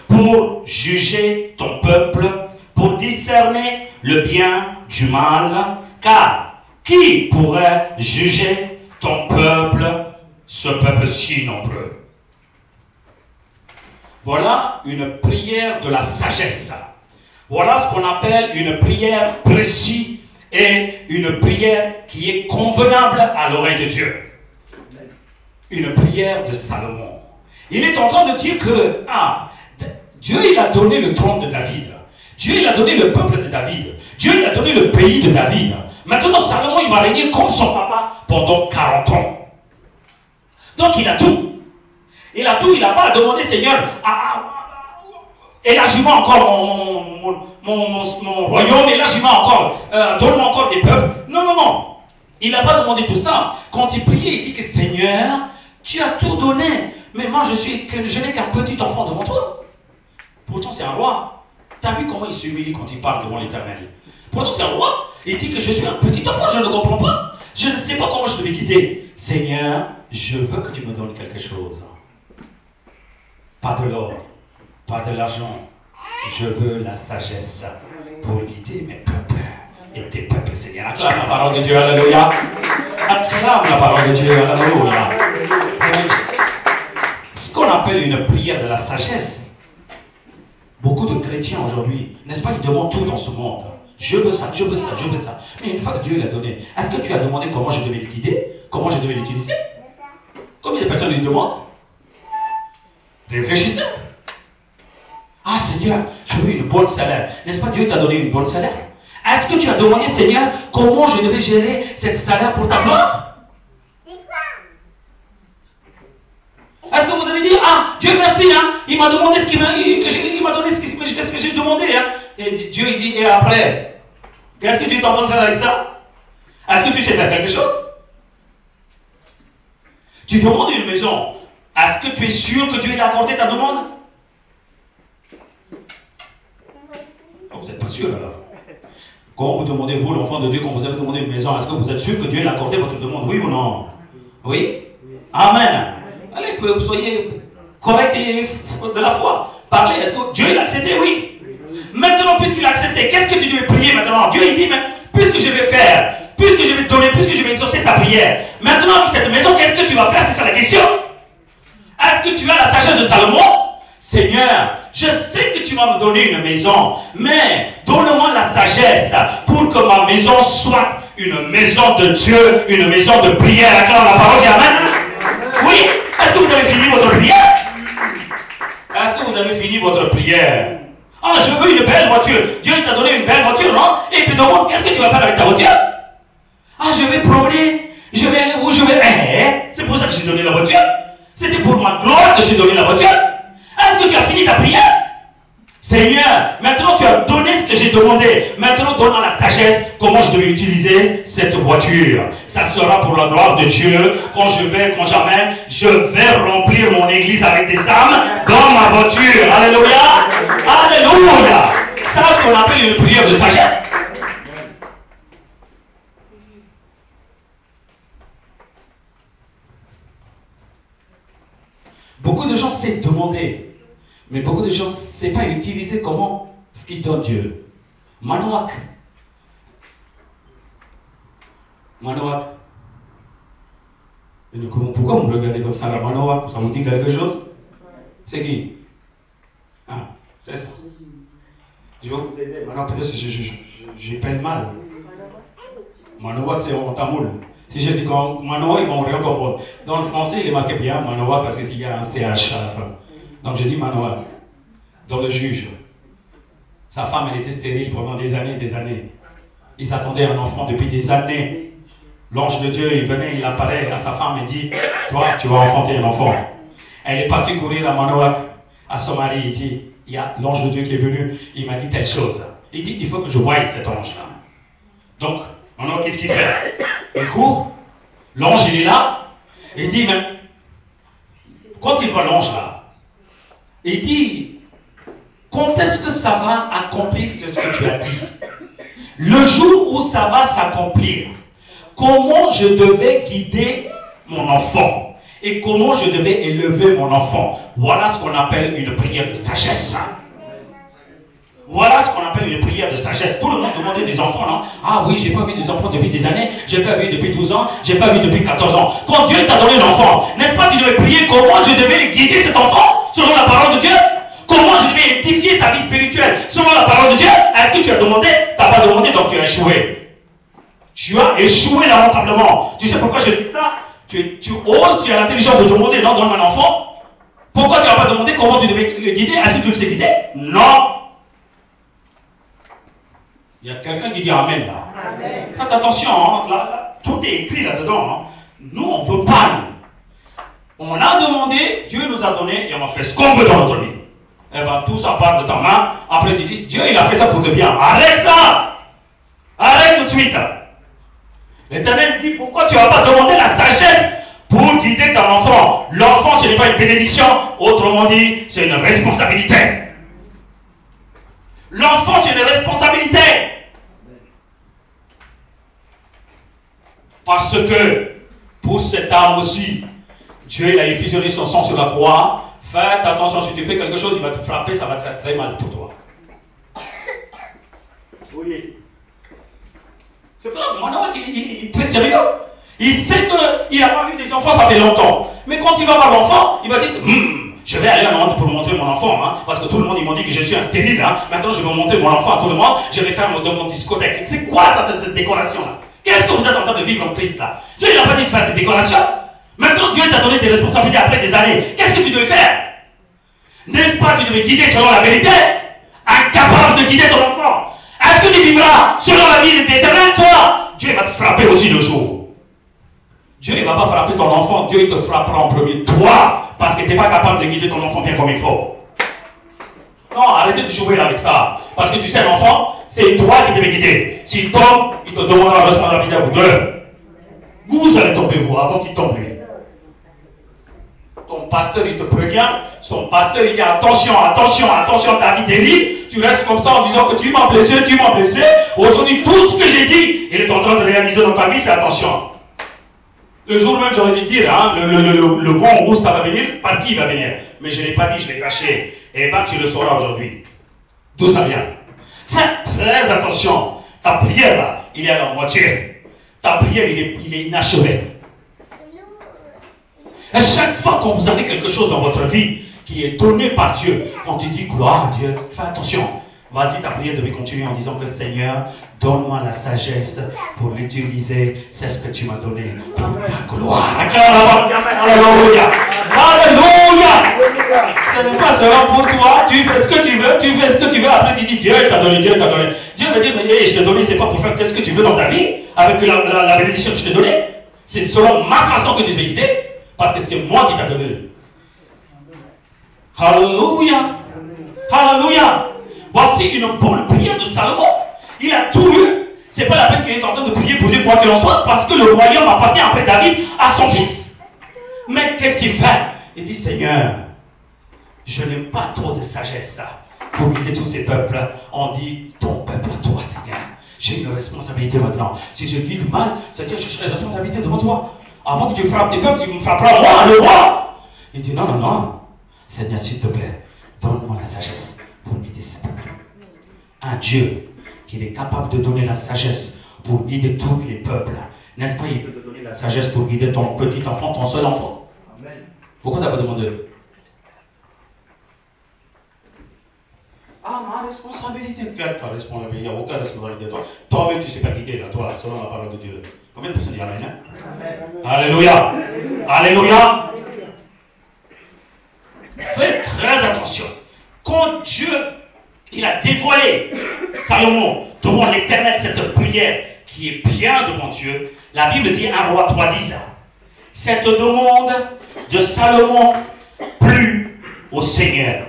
pour juger ton peuple, pour discerner le bien du mal, car qui pourrait juger ton peuple, ce peuple si nombreux? Voilà une prière de la sagesse. Voilà ce qu'on appelle une prière précise et une prière qui est convenable à l'oreille de Dieu. Une prière de Salomon. Il est en train de dire que Dieu il a donné le trône de David. Dieu il a donné le peuple de David. Dieu il a donné le pays de David. Maintenant Salomon il va régner comme son papa pendant 40 ans. Donc il a tout. Il a tout, il n'a pas à demander Seigneur, élargis-moi encore mon royaume, élargis-moi encore, donne-moi encore des peuples. Non, non, non. Il n'a pas demandé tout ça. Quand il priait, il dit que Seigneur, tu as tout donné, mais moi je n'ai qu'un petit enfant devant toi. Pourtant c'est un roi. Tu as vu comment il s'humilie quand il parle devant l'Éternel? Pourtant c'est un roi. Il dit que je suis un petit enfant, je ne comprends pas. Je ne sais pas comment je devais quitter. Seigneur, je veux que tu me donnes quelque chose. Pas de l'or, pas de l'argent. Je veux la sagesse pour guider mes peuples et tes peuples, Seigneur. Acclame la parole de Dieu, alléluia. Acclame la parole de Dieu, alléluia. Ce qu'on appelle une prière de la sagesse. Beaucoup de chrétiens aujourd'hui, n'est-ce pas, ils demandent tout dans ce monde. Je veux ça, je veux ça, je veux ça. Mais une fois que Dieu l'a donné, est-ce que tu as demandé comment je devais le guider? Comment je devais l'utiliser? Combien de personnes lui demandent? Réfléchissez. Ah Seigneur, je veux une bonne salaire. N'est-ce pas Dieu t'a donné une bonne salaire? Est-ce que tu as demandé Seigneur comment je devais gérer cette salaire pour ta gloire? Est-ce que vous avez dit Dieu merci il m'a demandé ce qu'il m'a donné ce que j'ai demandé Et Dieu il dit et après qu'est-ce que tu es en train de faire avec ça? Est-ce que tu sais faire quelque chose? Tu demandes une maison. Est-ce que tu es sûr que Dieu l'a accordé ta demande? Vous n'êtes pas sûr alors. Quand vous demandez, vous, l'enfant de Dieu, quand vous avez demandé une maison, est-ce que vous êtes sûr que Dieu l'a accordé votre demande? Oui ou non? Oui? Amen. Allez, soyez correct et de la foi. Parlez. Est-ce que Dieu l'a accepté? Oui. Maintenant, puisqu'il a accepté, qu'est-ce que tu devais prier maintenant? Dieu, il dit, mais puisque je vais faire, puisque je vais te donner, puisque je vais exaucer ta prière, maintenant, cette maison, qu'est-ce que tu vas faire? C'est ça la question. Est-ce que tu as la sagesse de Salomon? Seigneur, je sais que tu vas me donner une maison, mais donne-moi la sagesse pour que ma maison soit une maison de Dieu, une maison de prière. Acclame la parole, amen. Oui? Est-ce que vous avez fini votre prière? Est-ce que vous avez fini votre prière? Je veux une belle voiture. Dieu t'a donné une belle voiture, non? Et puis demande, qu'est-ce que tu vas faire avec ta voiture? Je vais promener. Je vais aller où je vais. C'est pour ça que j'ai donné la voiture. C'était pour ma gloire que j'ai donné la voiture. Est-ce que tu as fini ta prière? Seigneur, maintenant tu as donné ce que j'ai demandé. Maintenant donne-moi la sagesse comment je devais utiliser cette voiture. Ça sera pour la gloire de Dieu. Quand j'amène, je vais remplir mon église avec des âmes dans ma voiture. Alléluia. Alléluia. Ça, c'est ce qu'on appelle une prière de sagesse. Beaucoup de gens savent demander, mais beaucoup de gens ne savent pas utiliser comment ce qu'il donne Dieu. Manoak. Pourquoi vous me regardez comme ça, la Manoak? Ça vous dit quelque chose? C'est qui? C'est ça. Je vais vous aider. Maintenant, peut-être que j'ai peine mal. Manoak, c'est en tamoul. Si je dis comme Manoa, ils vont rien comprendre. Dans le français, il est marqué bien Manoa parce qu'il y a un CH à la fin. Donc je dis Manoa. Dans le juge. Sa femme, elle était stérile pendant des années et des années. Il s'attendait à un enfant depuis des années. L'ange de Dieu, il venait, il apparaît à sa femme et dit, toi, tu vas enfanter un enfant. Elle est partie courir à Manoak, à son mari. Il dit, il y a l'ange de Dieu qui est venu, il m'a dit telle chose. Il dit, il faut que je voie cet ange-là. Donc, Manoak, qu'est-ce qu'il fait? Il court, l'ange, il est là, il dit, mais quand il voit l'ange là, il dit, quand est-ce que ça va accomplir ce que tu as dit? Le jour où ça va s'accomplir, comment je devais guider mon enfant et comment je devais élever mon enfant. Voilà ce qu'on appelle une prière de sagesse. Voilà ce qu'on appelle une prière de sagesse. Tout le monde demandait des enfants, non? Ah oui, j'ai pas vu des enfants depuis des années, j'ai pas vu depuis 12 ans, j'ai pas vu depuis 14 ans. Quand Dieu t'a donné l'enfant, n'est-ce pas que tu devais prier comment je devais guider cet enfant selon la parole de Dieu? Comment je devais édifier sa vie spirituelle selon la parole de Dieu? Est-ce que tu as demandé? Tu n'as pas demandé, donc tu as échoué. Tu as échoué lamentablement. Tu sais pourquoi je dis ça? Tu oses, tu as l'intelligence de demander, non, donne-moi un enfant. Pourquoi tu n'as pas demandé comment tu devais le guider? Est-ce que tu le sais guider? Non. Il y a quelqu'un qui dit Amen là. Amen. Faites attention, hein, là, tout est écrit là-dedans. Hein. Nous, on ne veut pas. On a demandé, Dieu nous a donné et on a fait ce qu'on veut dans notre vie. Eh bien, tout ça part de ta main. Après, tu dis, Dieu, il a fait ça pour le bien. Arrête ça! Arrête tout de suite. L'Éternel dit, pourquoi tu n'as pas demandé la sagesse pour guider ton enfant? L'enfant, ce n'est pas une bénédiction. Autrement dit, c'est une responsabilité. L'enfant, c'est une responsabilité. Parce que, pour cette âme aussi, Dieu, il a effusionné son sang sur la croix. Faites attention, si tu fais quelque chose, il va te frapper, ça va te faire très mal pour toi. Oui. C'est pour ça que mon homme, il est très sérieux. Il sait qu'il n'a pas vu des enfants, ça fait longtemps. Mais quand il va voir l'enfant, il va dire, je vais aller à Nantes pour montrer mon enfant, hein, parce que tout le monde, ils m'ont dit que je suis un stérile, hein. Maintenant je vais montrer mon enfant à tout le monde, je vais faire mon discothèque. C'est quoi cette décoration-là? Qu'est-ce que vous êtes en train de vivre en Christ là? Dieu n'a pas dit de faire des décorations. Maintenant Dieu t'a donné des responsabilités après des années. Qu'est-ce que tu devais faire? N'est-ce pas que tu devais guider selon la vérité? Incapable de guider ton enfant. Est-ce que tu vivras selon la vie de l'Éternel, toi? Dieu va te frapper aussi le jour. Dieu ne va pas frapper ton enfant, Dieu il te frappera en premier. Toi, parce que tu n'es pas capable de guider ton enfant bien comme il faut. Non, arrêtez de jouer avec ça. Parce que tu sais, l'enfant, c'est toi qui devais guider. S'il tombe, il te demandera la responsabilité à vous deux. Vous allez tomber, vous, avant qu'il tombe lui. Ton pasteur, il te prévient. Son pasteur, il dit attention, attention, attention, ta vie dérive. Tu restes comme ça en disant que tu m'as blessé, tu m'as blessé. Aujourd'hui, tout ce que j'ai dit, il est en train de réaliser dans ta vie, fais attention. Le jour même, j'aurais dû dire, hein, le vent où ça va venir, par qui il va venir. Mais je ne l'ai pas dit, je l'ai caché. Et bien, tu le sauras aujourd'hui. D'où ça vient. Fais très attention. Ta prière, là, il est à la moitié. Ta prière, il est inachevé. Et chaque fois que vous avez quelque chose dans votre vie qui est donné par Dieu, quand tu dis gloire à Dieu, fais attention. Vas-y, ta prière devait continuer en disant que Seigneur, donne-moi la sagesse pour l'utiliser. C'est ce que tu m'as donné pour ta gloire. Alléluia. Alléluia. Ce n'est pas seulement pour toi. Tu fais ce que tu veux. Tu fais ce que tu veux. Après, tu dis Dieu t'a donné, Dieu t'a donné. Dieu veut dire, mais je t'ai donné, c'est pas pour faire ce que tu veux dans ta vie, avec la bénédiction que je t'ai donnée. C'est selon ma façon que tu devais guider, parce que c'est moi qui t'a donné. Alléluia. Alléluia. Voici une bonne prière de Salomon. Il a tout eu. C'est pas la peine qu'il est en train de prier pour Dieu quoi qu'il en soit, parce que le royaume appartient après David à son fils. Mais qu'est-ce qu'il fait? Il dit Seigneur, je n'ai pas trop de sagesse pour guider tous ces peuples. On dit ton peuple à toi, Seigneur. J'ai une responsabilité maintenant. Si je guide mal, c'est que je serai responsabilité devant toi. Avant que tu frappes des peuples, tu me frapperas moi, le roi. Il dit non, non, non. Seigneur, s'il te plaît, donne-moi la sagesse pour guider ces peuples. Un Dieu qui est capable de donner la sagesse pour guider tous les peuples. N'est-ce pas, il peut te donner la sagesse pour guider ton petit enfant, ton seul enfant. Amen. Pourquoi tu n'as pas demandé? Ah, responsabilité. Quelle ta responsabilité? Il n'y a aucune responsabilité de toi. Toi-même, tu ne sais pas guider, là, toi, selon la parole de Dieu. Combien de personnes disent Amen, hein? Alléluia. Alléluia. Faites très attention. Quand Dieu, il a dévoilé Salomon devant l'Éternel cette prière qui est bien devant Dieu, la Bible dit 1 Roi 3:10. Cette demande de Salomon plut au Seigneur.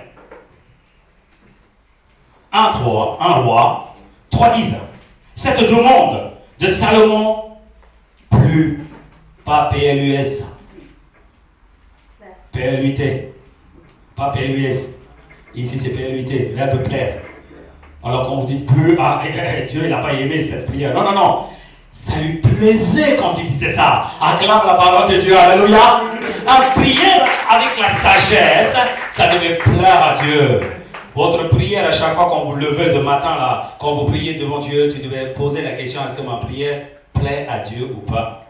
1 Roi 3:10. Cette demande de Salomon plut, pas PLUS, PLUT, pas PLUS. Ici c'est PLUT, verbe plaire. Alors quand vous dites plus, Dieu il n'a pas aimé cette prière. Non, non, non. Ça lui plaisait quand il disait ça. Acclame la parole de Dieu, alléluia. La prière avec la sagesse, ça devait plaire à Dieu. Votre prière, à chaque fois quand vous levez le matin, là, quand vous priez devant Dieu, tu devais poser la question, est-ce que ma prière plaît à Dieu ou pas?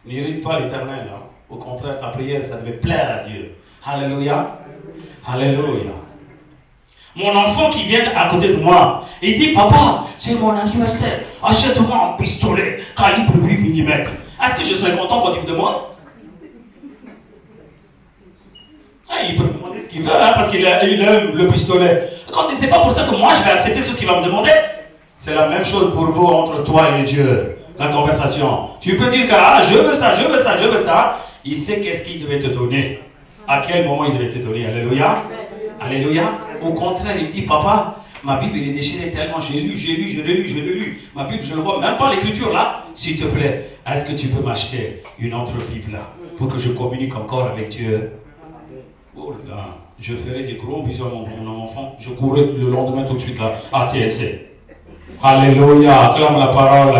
N'irrite pas l'Éternel. Hein. Au contraire, ta prière, ça devait plaire à Dieu. Alléluia. Alléluia. Mon enfant qui vient à côté de moi, il dit, papa, c'est mon anniversaire, achète-moi un pistolet calibre 8 mm. Est-ce que je serais content quand il me demande? Il peut me demander ce qu'il veut, hein, parce qu'il aime le pistolet. C'est pas pour ça que moi je vais accepter tout ce qu'il va me demander. C'est la même chose pour vous entre toi et Dieu, la conversation. Tu peux dire que je veux ça, je veux ça, je veux ça. Il sait qu'est-ce qu'il devait te donner. À quel moment il devait te donner. Alléluia. Alléluia. Au contraire, il dit, papa, ma Bible est déchirée tellement, j'ai lu, je l'ai lu. Ma Bible, je ne vois même pas l'écriture là. S'il te plaît, est-ce que tu peux m'acheter une autre Bible là, pour que je communique encore avec Dieu? Oh là, je ferai des gros bisous à mon enfant. Je courrai le lendemain tout de suite là, à CSC. Alléluia, acclame la parole.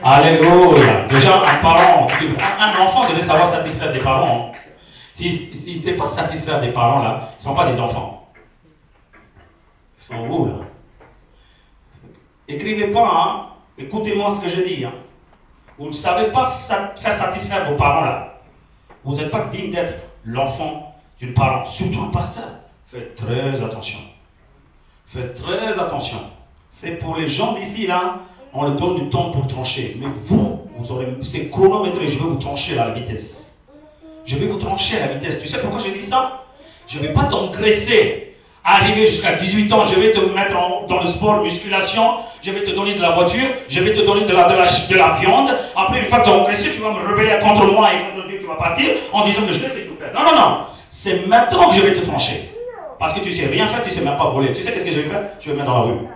Alléluia. Déjà, un enfant devait savoir satisfaire des parents. S'il ne sait pas satisfaire des parents là, ils ne sont pas des enfants. Ils sont où là? Écrivez pas, hein? Écoutez-moi ce que je dis. Hein? Vous ne savez pas faire satisfaire vos parents là. Vous n'êtes pas digne d'être l'enfant d'une parent, surtout un pasteur. Faites très attention. Faites très attention. C'est pour les gens d'ici là, on leur donne du temps pour trancher. Mais vous aurez, c'est chronométré, je vais vous trancher à la vitesse. Je vais vous trancher à la vitesse. Tu sais pourquoi je dis ça? Je ne vais pas t'engraisser. Arriver jusqu'à 18 ans, je vais te mettre dans le sport, musculation, je vais te donner de la voiture, je vais te donner de la viande. Après, une fois que tu as engraissé, tu vas me rebeller contre moi et contre Dieu, tu vas partir en disant que je ne sais tout faire. Non, non, non. C'est maintenant que je vais te trancher. Parce que tu ne sais rien faire, tu ne sais même pas voler. Tu sais qu'est-ce que je vais faire? Je vais mettre dans la rue.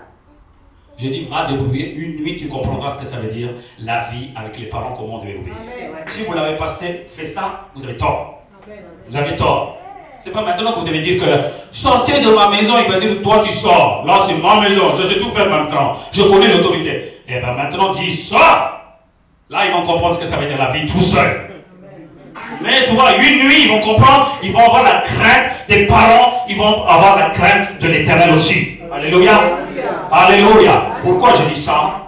J'ai dit, va débrouiller. Une nuit, tu comprendras ce que ça veut dire, la vie avec les parents, comment on doit obéir. Si vous l'avez passé, fait ça, vous avez tort. Vous avez tort. C'est pas maintenant que vous devez dire que sortez de ma maison, il va dire, toi tu sors. Là, c'est ma maison, je sais tout faire maintenant. Je connais l'autorité. Et bien maintenant, dis, sors. Là, ils vont comprendre ce que ça veut dire la vie tout seul. Mais toi, une nuit, ils vont comprendre, ils vont avoir la crainte des parents, ils vont avoir la crainte de l'Éternel aussi. Alléluia. Alléluia. Pourquoi je dis ça?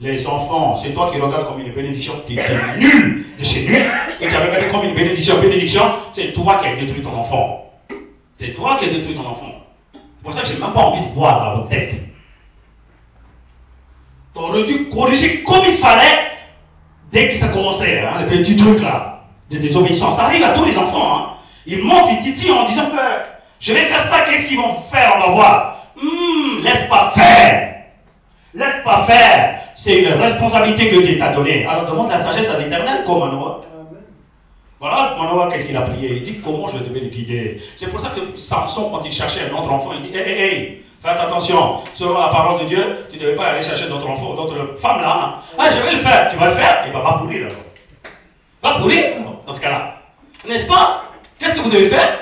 Les enfants, c'est toi qui regardes comme une bénédiction, qui est nul de chez nul, et qui as regardé comme une bénédiction, c'est toi qui as détruit ton enfant. C'est toi qui as détruit ton enfant. C'est pour ça que je n'ai même pas envie de voir dans votre tête. Tu aurais dû corriger comme il fallait dès que ça commençait, hein, les petits trucs là, de désobéissance. Ça arrive à tous les enfants. Hein. Ils montent, ils titillent en disant que je vais faire ça, qu'est-ce qu'ils vont faire? On va voir. Laisse pas faire. Laisse pas faire. C'est une responsabilité que Dieu t'a donnée. Alors demande la sagesse à l'Éternel comme Manoah. Voilà, Manoah, qu'est-ce qu'il a prié? Il dit comment je devais le guider. C'est pour ça que Samson, quand il cherchait un autre enfant, il dit hey, faites attention. Selon la parole de Dieu, tu ne devais pas aller chercher d'autres enfants, d'autres femmes là. Je vais le faire. Tu vas le faire. Il va pas pourrir alors. Va pourrir dans ce cas-là. N'est-ce pas? Qu'est-ce que vous devez faire?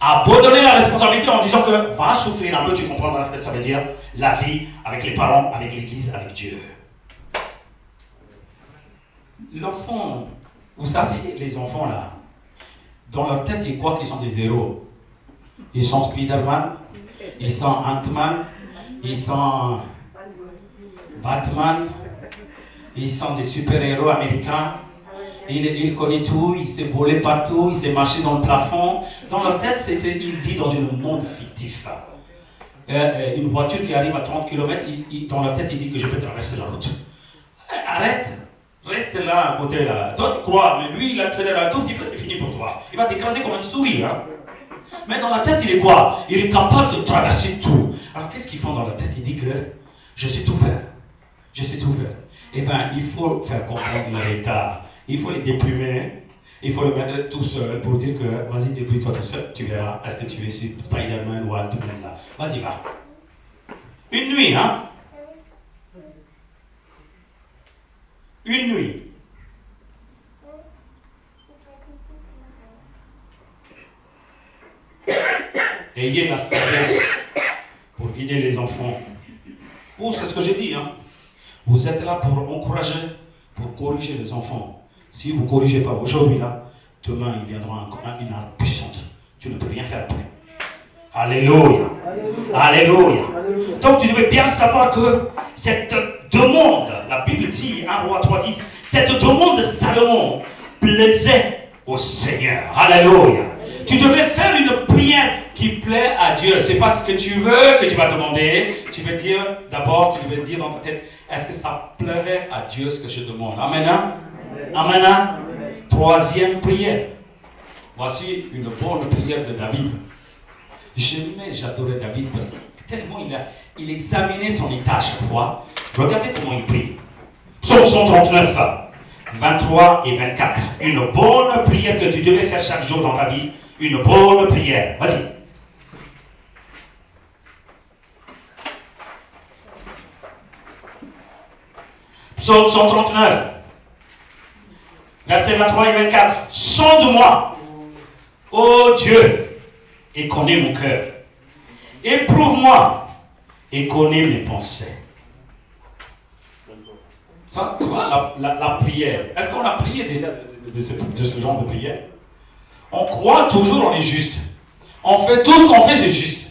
Abandonner la responsabilité en disant que va souffrir un peu, tu comprendras ce que ça veut dire, la vie avec les parents, avec l'église, avec Dieu. L'enfant, vous savez, les enfants là, dans leur tête, ils croient qu'ils sont des héros. Ils sont Spider-Man, ils sont Ant-Man, ils sont Batman, ils sont des super-héros américains. Il connaît tout, il s'est volé partout, il s'est marché dans le plafond. Dans leur tête, il vit dans un monde fictif. une voiture qui arrive à 30 km, dans la tête, il dit que je peux traverser la route. Arrête, reste là, à côté là. Toi, tu crois, mais lui, il accélère un tout petit peu, c'est fini pour toi. Il va t'écraser comme une souris. Hein? Mais dans la tête, il est quoi? Il est capable de traverser tout. Alors, qu'est-ce qu'ils font dans la tête? Il dit que je sais tout faire. Je sais tout faire. Eh bien, il faut faire comprendre leur état. Il faut les déplumer. Il faut le mettre tout seul pour dire que vas-y, débrouille-toi tout seul. Tu verras. Est-ce que tu es sur Spider-Man ou Ant-Man là? Vas-y, va. Une nuit, hein? Une nuit. Ayez la sagesse pour guider les enfants. Oh, c'est ce que j'ai dit, hein? Vous êtes là pour encourager, pour corriger les enfants. Si vous ne corrigez pas aujourd'hui, là, demain, il viendra une arme puissante. Tu ne peux rien faire après. Alléluia. Alléluia. Donc, tu devais bien savoir que cette demande, la Bible dit, 1 Roi 3:10, cette demande de Salomon plaisait au Seigneur. Alléluia. Tu devais faire une prière qui plaît à Dieu. C'est pas ce que tu veux que tu vas demander. Tu veux dire, d'abord, tu devais dire dans ta tête, est-ce que ça plairait à Dieu ce que je demande? Amen. Hein? Amen. Hein? Troisième prière. Voici une bonne prière de David. J'adorais David parce que tellement il examinait son état à chaque fois. Regardez comment il prie. Psaume 139, 23 et 24. Une bonne prière que tu devais faire chaque jour dans ta vie. Une bonne prière. Vas-y. Psaume 139, versets 23 et 24. Sonde-moi, ô Dieu, et connais mon cœur. Éprouve-moi et connais mes pensées. Ça, tu vois, la prière. Est-ce qu'on a prié déjà de ce genre de prière? On croit toujours on est juste. On fait tout ce qu'on fait, c'est juste.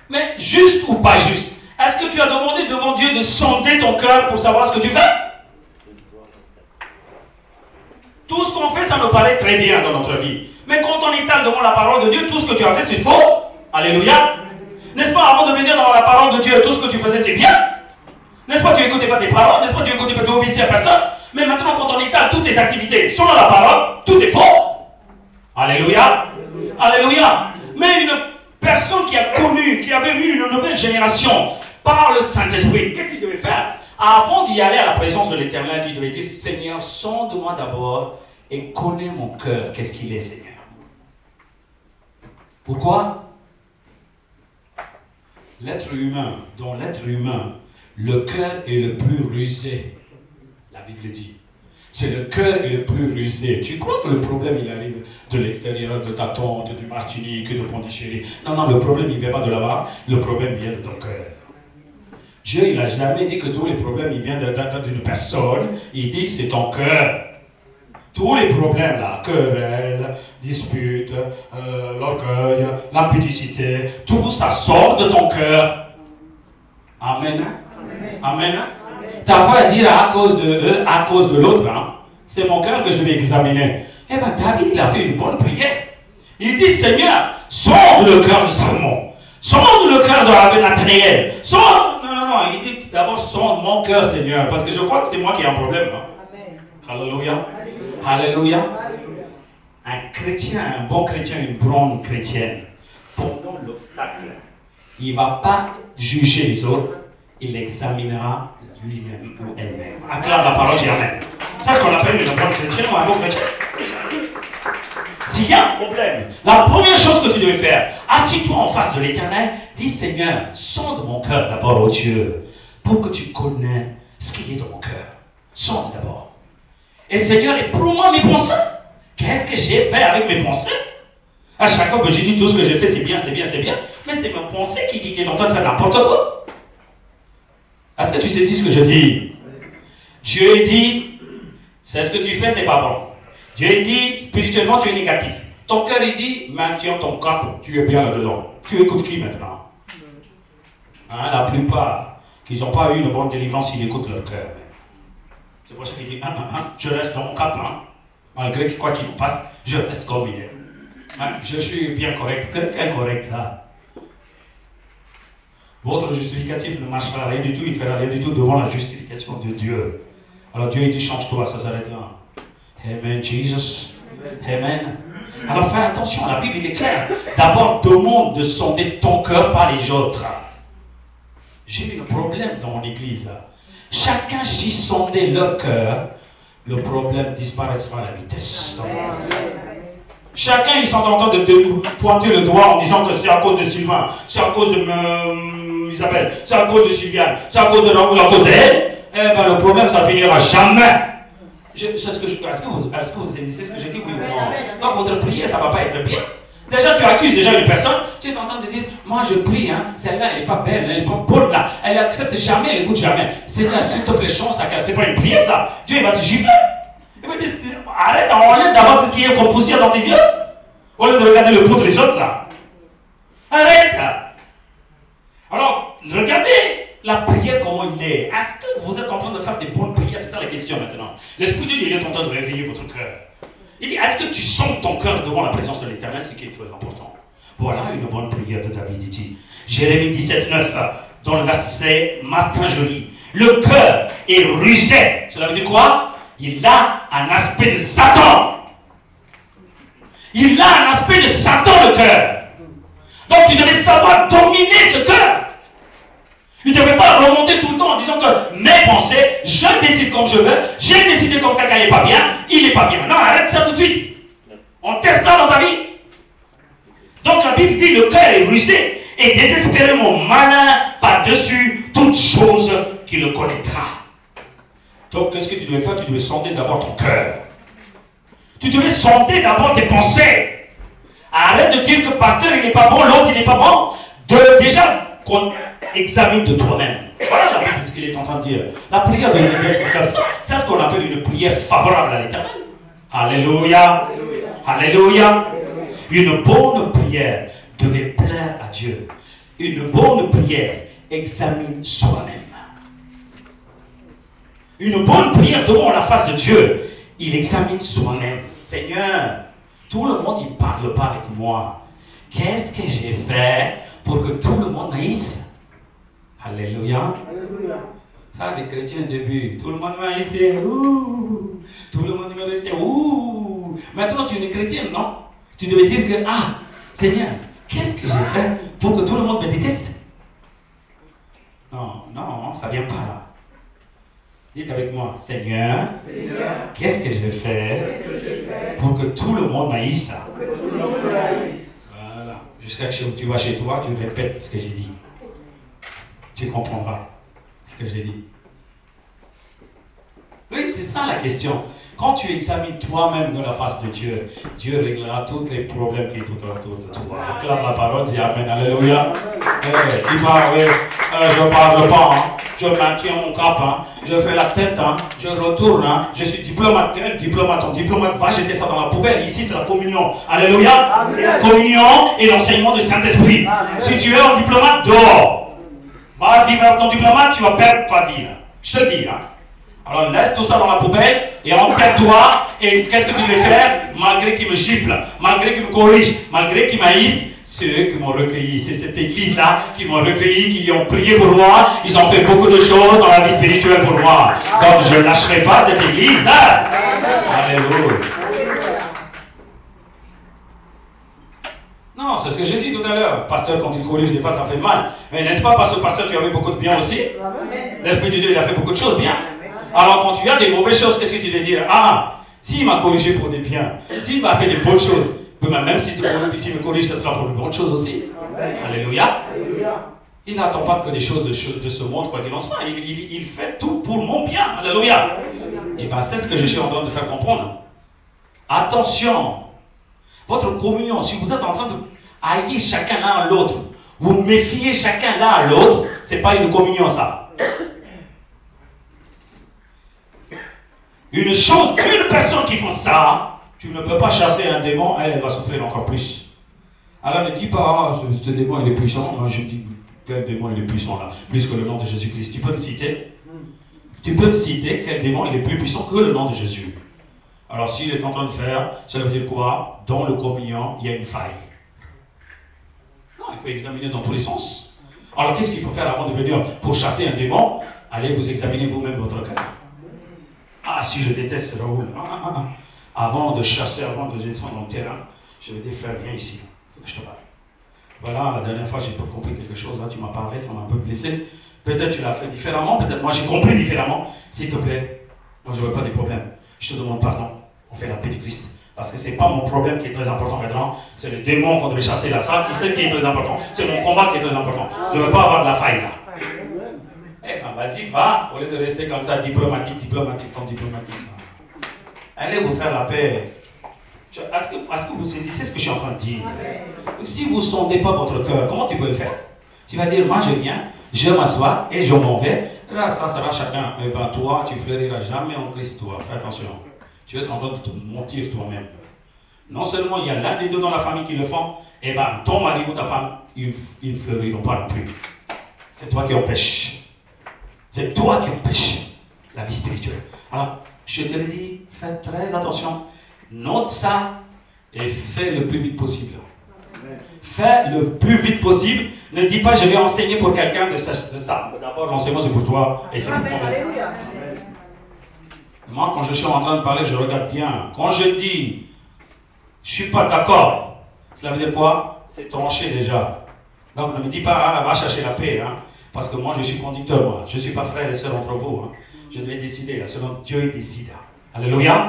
Mais juste ou pas juste? Est-ce que tu as demandé devant Dieu de sonder ton cœur pour savoir ce que tu fais? Tout ce qu'on fait, ça me paraît très bien dans notre vie. Mais quand on étale devant la parole de Dieu, tout ce que tu as fait, c'est faux. Alléluia. N'est-ce pas, avant de venir dans la parole de Dieu, tout ce que tu faisais, c'est bien? N'est-ce pas, tu n'écoutais pas tes paroles? N'est-ce pas, tu n'écoutais pas, tu obéissais à personne? Mais maintenant, quand on étale toutes tes activités selon la parole, tout est faux. Alléluia. Alléluia. Mais une personne qui a connu, qui avait vu une nouvelle génération par le Saint-Esprit, qu'est-ce qu'il devait faire? Avant d'y aller à la présence de l'Éternel, il devait dire, Seigneur, sonde-moi d'abord et connais mon cœur. Qu'est-ce qu'il est, Seigneur? Pourquoi? L'être humain, dans l'être humain, le cœur est le plus rusé. La Bible dit. C'est le cœur est le plus rusé. Tu crois que le problème, il arrive de l'extérieur, de ta tante, du Martinique, de Pondichéry? Non, non, le problème, il ne vient pas de là-bas. Le problème vient de ton cœur. Dieu, il n'a jamais dit que tous les problèmes, ils viennent d'une personne. Il dit que c'est ton cœur. Tous les problèmes, là, querelles, disputes, l'orgueil, l'impudicité, tout ça sort de ton cœur. Amen. Amen. Tu n'as pas à dire à cause de eux, à cause de l'autre. Hein? C'est mon cœur que je vais examiner. Eh bien, David, il a fait une bonne prière. Il dit, Seigneur, sonde le cœur de Salomon. Sonde le cœur de Nathanaël. Sonde. Non. Il dit d'abord, sonde mon cœur, Seigneur. Parce que je crois que c'est moi qui ai un problème. Hein? Alléluia. Alléluia. Un chrétien, un bon chrétien, une bonne chrétienne, pendant l'obstacle, il ne va pas juger les autres. Il examinera lui-même ou elle-même. Acclame la parole, j'ai amen. C'est ce qu'on appelle une bonne chrétienne ou un bon chrétien. S'il y a un problème, la première chose que tu devais faire, assis-toi en face de l'Éternel, dis Seigneur, sonde mon cœur d'abord, ô Dieu, pour que tu connais ce qu'il y a dans mon cœur. Sonde d'abord. Et Seigneur, éprouve-moi mes pensées. Qu'est-ce que j'ai fait avec mes pensées? À chaque fois que j'ai dit tout ce que j'ai fait, c'est bien, c'est bien, c'est bien. Mais c'est mes pensées qui est en train de faire n'importe quoi. Est-ce que tu saisis ce que je dis? Dieu dit, c'est ce que tu fais, c'est pas bon. Dieu dit, spirituellement, tu es négatif. Ton cœur, il dit, maintiens ton cap, tu es bien là-dedans. Tu écoutes qui maintenant? Hein, la plupart qui n'ont pas eu une bonne délivrance, ils écoutent leur cœur. C'est pour ça qu'il dit, je reste dans mon cap, hein. Malgré quoi qu'il passe, je reste comme il est. Hein, je suis bien correct. Quel correct là? Votre justificatif ne marchera rien du tout, il ne fera rien du tout devant la justification de Dieu. Alors Dieu, il dit, change-toi, ça s'arrête là. Amen, Jesus. Amen. Alors fais attention, la Bible, il est clair. D'abord, demande de sonder ton cœur, pas les autres. J'ai eu un problème dans mon église. Chacun, s'y sondait leur cœur, le problème disparaîtra à la vitesse. Chacun, ils sont en train de pointer le doigt en disant que c'est à cause de Sylvain, c'est à cause de Isabelle, c'est à cause de Sylviane, c'est à cause de Raoul, à cause d'elle. Eh bien, le problème, ça finira jamais. Est-ce que vous saisissez ce que j'ai dit, oui ou non? Donc, votre prière, ça ne va pas être bien. Déjà, tu accuses déjà une personne, tu es en train de dire, moi je prie, hein, celle-là, elle n'est pas belle, elle n'est pas bonne là, elle accepte jamais, elle n'écoute jamais. C'est là, s'il te plaît, chance, c'est pas une prière ça. Dieu, il va te gifler. Il va te dire, arrête, enlève d'abord tout ce qui est comme poussière dans tes yeux, au lieu de regarder le bout des autres là. Arrête. Alors, regardez la prière, comment il est. Est-ce que vous êtes en train de faire des bonnes prières? C'est ça la question maintenant. L'Esprit de Dieu, il est en train de réveiller votre cœur. Il dit, est-ce que tu sens ton cœur devant la présence de l'Éternel? C'est quelque chose d'important. Voilà une bonne prière de David, il dit. Jérémie 17, 9, dans le verset Martin Joly. Le cœur est rusé. Cela veut dire quoi? Il a un aspect de Satan. Il a un aspect de Satan, le cœur. Donc il devait savoir dominer ce cœur. Il ne devait pas remonter tout le temps en disant que mes pensées, je décide comme je veux, j'ai décidé quand quelqu'un n'est pas bien, il n'est pas bien. Non, arrête ça tout de suite. On teste ça dans ta vie. Donc la Bible dit le cœur est rusé et désespérément malin par-dessus toute chose qu'il le connaîtra. Donc qu'est-ce que tu devais faire? Tu devais sonder d'abord ton cœur. Tu devais sonder d'abord tes pensées. Arrête de dire que pasteur il n'est pas bon, l'autre il n'est pas bon. Déjà qu'on examine de toi-même. Voilà la Bible, ce qu'il est en train de dire. La prière de l'éternel, c'est ce qu'on appelle une prière favorable à l'éternel. Alléluia. Alléluia. Une bonne prière devait plaire à Dieu. Une bonne prière examine soi-même. Une bonne prière devant la face de Dieu, il examine soi-même. Seigneur, tout le monde il parle pas avec moi. Qu'est-ce que j'ai fait pour que tout le monde m'haïsse? Alléluia. Alléluia. Ça, les chrétiens au début, tout le monde m'a haïssé. Tout le monde m'a rejeté. Maintenant, tu es chrétien, non? Tu devais dire que, Seigneur, qu'est-ce que j'ai fait pour que tout le monde me déteste? Non, ça ne vient pas là. Dites avec moi, Seigneur, qu'est-ce que je fais pour que tout le monde m'haïsse? Voilà. Jusqu'à ce que tu vas chez toi, tu répètes ce que j'ai dit. Tu comprendras ce que j'ai dit. Oui, c'est ça la question. Quand tu examines toi-même dans la face de Dieu, Dieu réglera tous les problèmes qui sont autour de toi. Acclame la parole, dis Amen, Alléluia. Dis pas, je ne parle pas, je maintiens mon cap, je fais la tête, je retourne, je suis diplomate. Quel diplomate? Ton diplomate va jeter ça dans la poubelle. Ici, c'est la communion. Alléluia. Amen. Communion et l'enseignement du Saint-Esprit. Si tu es un diplomate, dehors. Va vivre avec ton diplomate, tu vas perdre ta vie. Je te le dis. Alors laisse tout ça dans la poubelle et enterre-toi. Et qu'est-ce que tu veux faire? Malgré qu'il me gifle, malgré qu'il me corrige, malgré qu'il m'haïsse, c'est eux qui m'ont recueilli. C'est cette église-là qui m'ont recueilli, qui ont prié pour moi. Ils ont fait beaucoup de choses dans la vie spirituelle pour moi. Donc je ne lâcherai pas cette église. Alléluia. Non, c'est ce que j'ai dit tout à l'heure. Pasteur, quand il corrige, des fois, ça fait mal. Mais n'est-ce pas, parce que pasteur, tu avais beaucoup de bien aussi? L'Esprit de Dieu, il a fait beaucoup de choses bien. Alors, quand tu as des mauvaises choses, qu'est-ce que tu veux dire? S'il m'a corrigé pour des biens, s'il m'a fait des bonnes choses, même s'il me corrige, ce sera pour une bonne chose aussi. Alléluia. Il n'attend pas que des choses de ce monde, quoi qu'il en soit. Il fait tout pour mon bien. Alléluia. Et bien, c'est ce que je suis en train de faire comprendre. Attention. Votre communion, si vous êtes en train de haïr chacun l'un à l'autre, vous méfiez chacun l'un à l'autre, c'est pas une communion ça. Une chose qu'une personne qui fait ça, tu ne peux pas chasser un démon, elle va souffrir encore plus. Alors ne dis pas, ce démon il est puissant. Moi je dis, quel démon il est puissant là, plus que le nom de Jésus-Christ. Tu peux me citer? Tu peux me citer quel démon il est plus puissant que le nom de Jésus? Alors s'il est en train de faire, ça veut dire quoi? Dans le communion, il y a une faille. Non, il faut examiner dans tous les sens. Alors qu'est-ce qu'il faut faire avant de venir pour chasser un démon? Allez vous examiner vous-même votre cœur. Ah, si je déteste Raoul. Avant de chasser, avant de descendre dans le terrain, je vais dire, frère, viens ici. Il faut que je te parle. Voilà, la dernière fois, j'ai pas compris quelque chose. Là, tu m'as parlé, ça m'a un peu blessé. Peut-être tu l'as fait différemment, peut-être moi j'ai compris différemment. S'il te plaît, moi je ne veux pas des problèmes. Je te demande pardon. On fait la paix du Christ. Parce que ce n'est pas mon problème qui est très important maintenant. C'est le démon qu'on devait chasser là. Ça, qui est très important. C'est mon combat qui est très important. Je ne veux pas avoir de la faille là. Eh ben, vas-y, va. Au lieu de rester comme ça, diplomatique, ton diplomatique. Allez vous faire la paix. Est-ce que vous saisissez ce que je suis en train de dire? Si vous ne sondez pas votre cœur, comment tu peux le faire? Tu vas dire, moi je viens, je m'assois et je m'en vais. Là, ça sera chacun. Eh ben, toi, tu ne fleuriras jamais en Christ, toi. Fais attention. Tu es en train de te mentir toi-même. Non seulement il y a l'un des deux dans la famille qui le font, eh ben, ton mari ou ta femme, ils ne fleuriront pas non plus. C'est toi qui empêches. C'est toi qui empêches la vie spirituelle. Alors, je te le dis, fais très attention. Note ça et fais le plus vite possible. Fais le plus vite possible. Ne dis pas je vais enseigner pour quelqu'un de ça. D'abord, l'enseignement c'est pour toi et c'est pour toi. Moi, quand je suis en train de parler, je regarde bien. Quand je dis je ne suis pas d'accord, cela veut dire quoi? C'est tranché déjà. Donc ne me dis pas va chercher la paix. Parce que moi je suis conducteur. Moi. Je ne suis pas frère et sœur entre vous. Je devais décider. Là, selon Dieu il décide. Alléluia.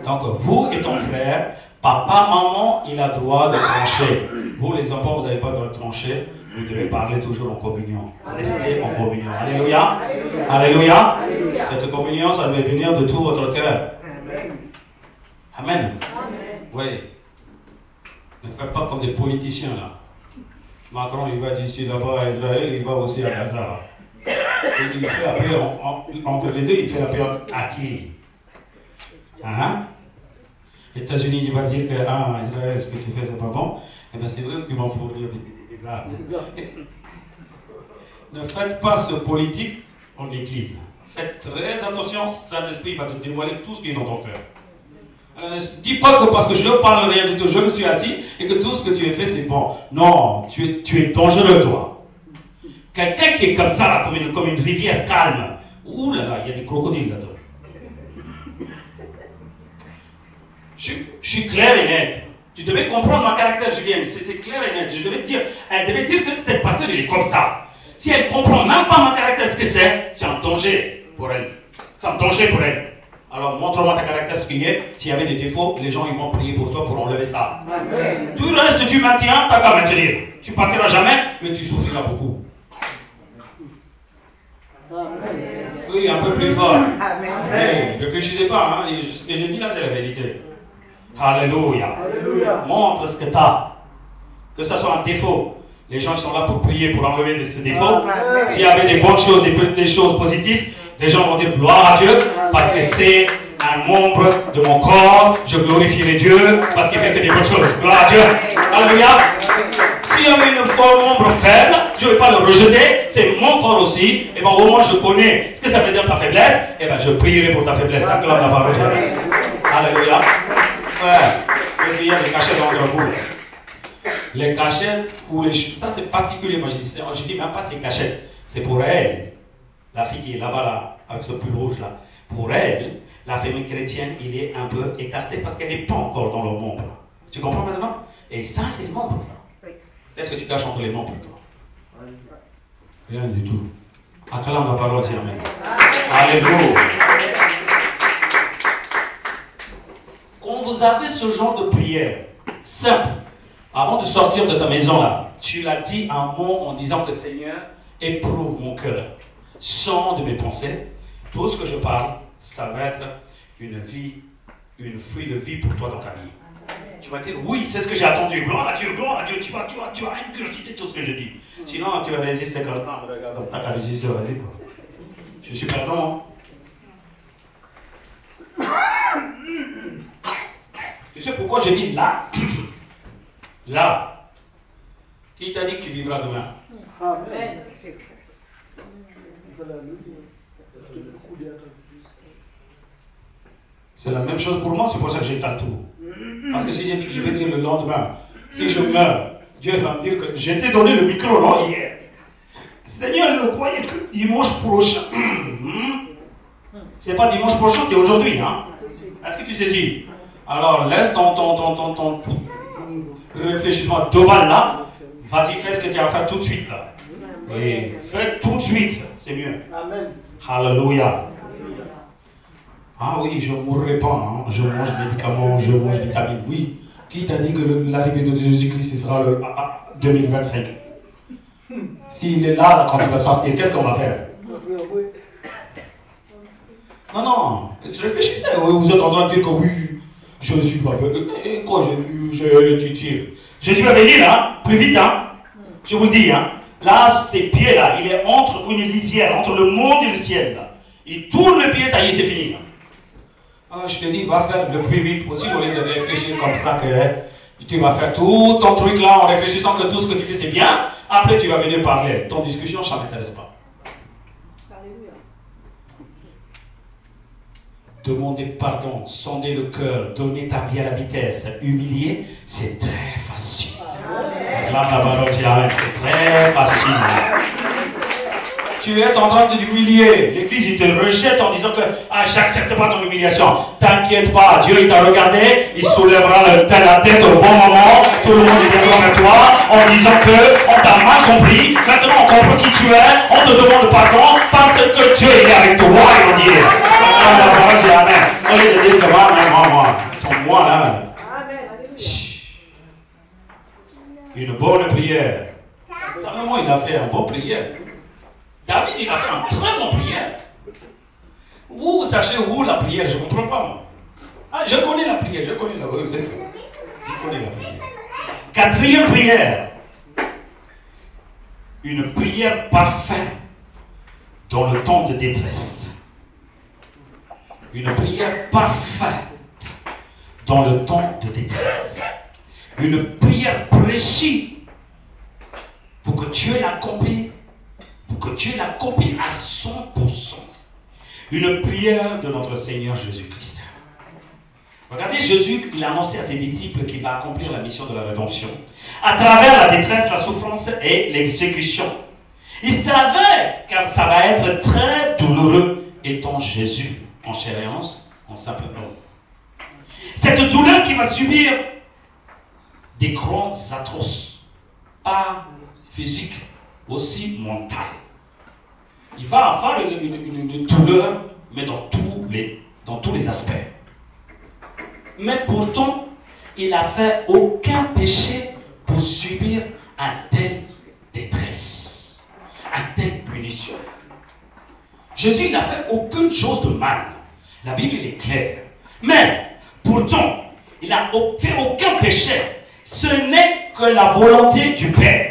Donc vous et ton frère, papa, maman, il a le droit de trancher. Vous les enfants, vous n'avez pas le droit de trancher. Vous devez parler toujours en communion. Restez en communion. Alléluia. Alléluia. Cette communion, ça devait venir de tout votre cœur. Amen. Oui. Ne faites pas comme des politiciens là. Macron, il va d'ici là-bas à Israël, il va aussi à Gaza. Et il fait la paix entre les deux, il fait la paix à qui? Les États-Unis, il va dire que Israël, ce que tu fais, c'est pas bon. Eh bien, c'est vrai qu'ils vont fournir des armes. Ne faites pas ce politique en église. Faites très attention, Saint-Esprit va te dévoiler tout ce qui est dans ton cœur. Ne dis pas que parce que je ne parle rien du tout, je me suis assis et que tout ce que tu as fait, c'est bon. Non, tu es dangereux, toi. Quelqu'un qui est comme ça, là, comme une rivière calme. Ouh là là, il y a des crocodiles là-dedans. Je suis clair et net. Tu devais comprendre mon caractère, Julien. C'est clair et net. Elle devait dire que cette pasteur, il est comme ça. Si elle ne comprend même pas mon caractère, ce que c'est un danger pour elle. C'est un danger pour elle. Alors, montre-moi ta caractère, ce qu'il est. S'il y avait des défauts, les gens ils vont prier pour toi pour enlever ça. Amen. Tout le reste, tu maintiens, tu n'as qu'à maintenir. Tu ne partiras jamais, mais tu souffriras beaucoup. Amen. Oui, un peu plus fort. Hey, ne réfléchissez pas, ce que je dis là, c'est la vérité. Alléluia. Montre ce que tu as. Que ce soit un défaut. Les gens sont là pour prier, pour enlever ce défaut. S'il y avait des bonnes choses, des choses positives, les gens vont dire gloire à Dieu, parce que c'est un membre de mon corps. Je glorifierai Dieu, parce qu'il fait que des bonnes choses. Gloire à Dieu. Alléluia. S'il y avait un membre faible, je ne vais pas le rejeter. C'est mon corps aussi. Et bien au moins je connais ce que ça veut dire ta faiblesse. Et bien je prierai pour ta faiblesse. Acclame la parole de Dieu. Alléluia. Qu'est-ce qu'il y a des cachettes entre vous? Les cachettes ou les choses, ça c'est particulier. Moi je dis même pas ces cachettes. C'est pour elle, la fille qui est là-bas, là, avec ce pull rouge là. Pour elle, la famille chrétienne, il est un peu écarté parce qu'elle n'est pas encore dans le membre. Tu comprends maintenant? Et ça, c'est le membre, ça. Qu'est-ce que tu caches entre les membres, toi? Rien du tout. Acclame la parole, tiens, amen. Alléluia. Quand vous avez ce genre de prière, simple, avant de sortir de ta maison là, tu l'as dit un mot en disant que Seigneur, éprouve mon cœur, sonde mes pensées. Tout ce que je parle, ça va être une fruit de vie pour toi dans ta vie. Tu vas dire, oui, c'est ce que j'ai attendu. Gloire à Dieu, tu vas ingurgiter tout ce que je dis. Sinon, tu vas résister comme ça. Regarde, t'as qu'à résister, vas-y. Je suis perdant. Tu sais pourquoi je dis là? Là. Qui t'a dit que tu vivras demain? Amen. C'est la même chose pour moi, c'est pour ça que j'étale tout. Parce que si j'ai dit que je vais dire le lendemain, si je meurs, Dieu va me dire que je t'ai donné le micro, non, hier. Seigneur, je croyais que dimanche prochain. C'est pas dimanche prochain, c'est aujourd'hui. Hein? Est-ce que tu sais dit? Alors laisse ton réfléchissement de balle là. Vas-y, fais ce que tu as à faire tout de suite là. Oui, fais tout de suite, c'est mieux. Amen. Alléluia. Ah oui, je ne mourrai pas. Hein. Je mange médicaments, je mange vitamines. Oui. Qui t'a dit que l'arrivée de Jésus-Christ sera le 2025? S'il est là quand il va sortir, qu'est-ce qu'on va faire? Non, je réfléchissais. Vous êtes en train de dire que oui, je ne suis pas. Et quoi, tu tires? Jésus va venir, hein, plus vite, hein. Je vous le dis, hein. Là, ses pieds, là, il est entre une lisière, entre le monde et le ciel, là. Il tourne le pied, ça y est, c'est fini. Là. Alors, je te dis, va faire le plus vite possible au lieu de réfléchir comme ça que tu vas faire tout ton truc là en réfléchissant que tout ce que tu fais c'est bien. Après, tu vas venir parler. Ton discussion, ça ne m'intéresse pas. Demander pardon, sonder le cœur, donner ta vie à la vitesse, humilier, c'est très facile. C'est très facile. Tu es en train de l'humilier. L'église, il te rejette en disant que j'accepte pas ton humiliation. T'inquiète pas, Dieu il t'a regardé, il soulèvera la tête au bon moment. Tout le monde est d'accord avec toi en disant que on t'a mal compris. Maintenant on comprend qui tu es, on te demande pardon parce que Dieu est avec toi, il va dire. Amen. Au lieu de dire que moi, ton moi là. Une bonne prière. Salomon, il a fait une bonne prière. David, il a fait une très bonne prière. Vous sachez où la prière, je ne comprends pas, moi. Je connais la prière, je connais la prière. Je connais la prière. Quatrième prière. Une prière parfaite dans le temps de détresse. Une prière parfaite dans le temps de détresse. Une prière précise pour que Dieu l'accomplisse, à 100%. Une prière de notre Seigneur Jésus-Christ. Regardez, Jésus, il a annoncé à ses disciples qu'il va accomplir la mission de la rédemption à travers la détresse, la souffrance et l'exécution. Il savait que ça va être très douloureux étant Jésus en chair et en simple homme. Cette douleur qu'il va subir des grands atroces, pas physiques, aussi mentales. Il va avoir une douleur, mais dans tous les aspects. Mais pourtant, il n'a fait aucun péché pour subir un tel détresse, un tel punition. Jésus, il n'a fait aucune chose de mal. La Bible est claire. Mais, pourtant, il n'a fait aucun péché. Ce n'est que la volonté du Père.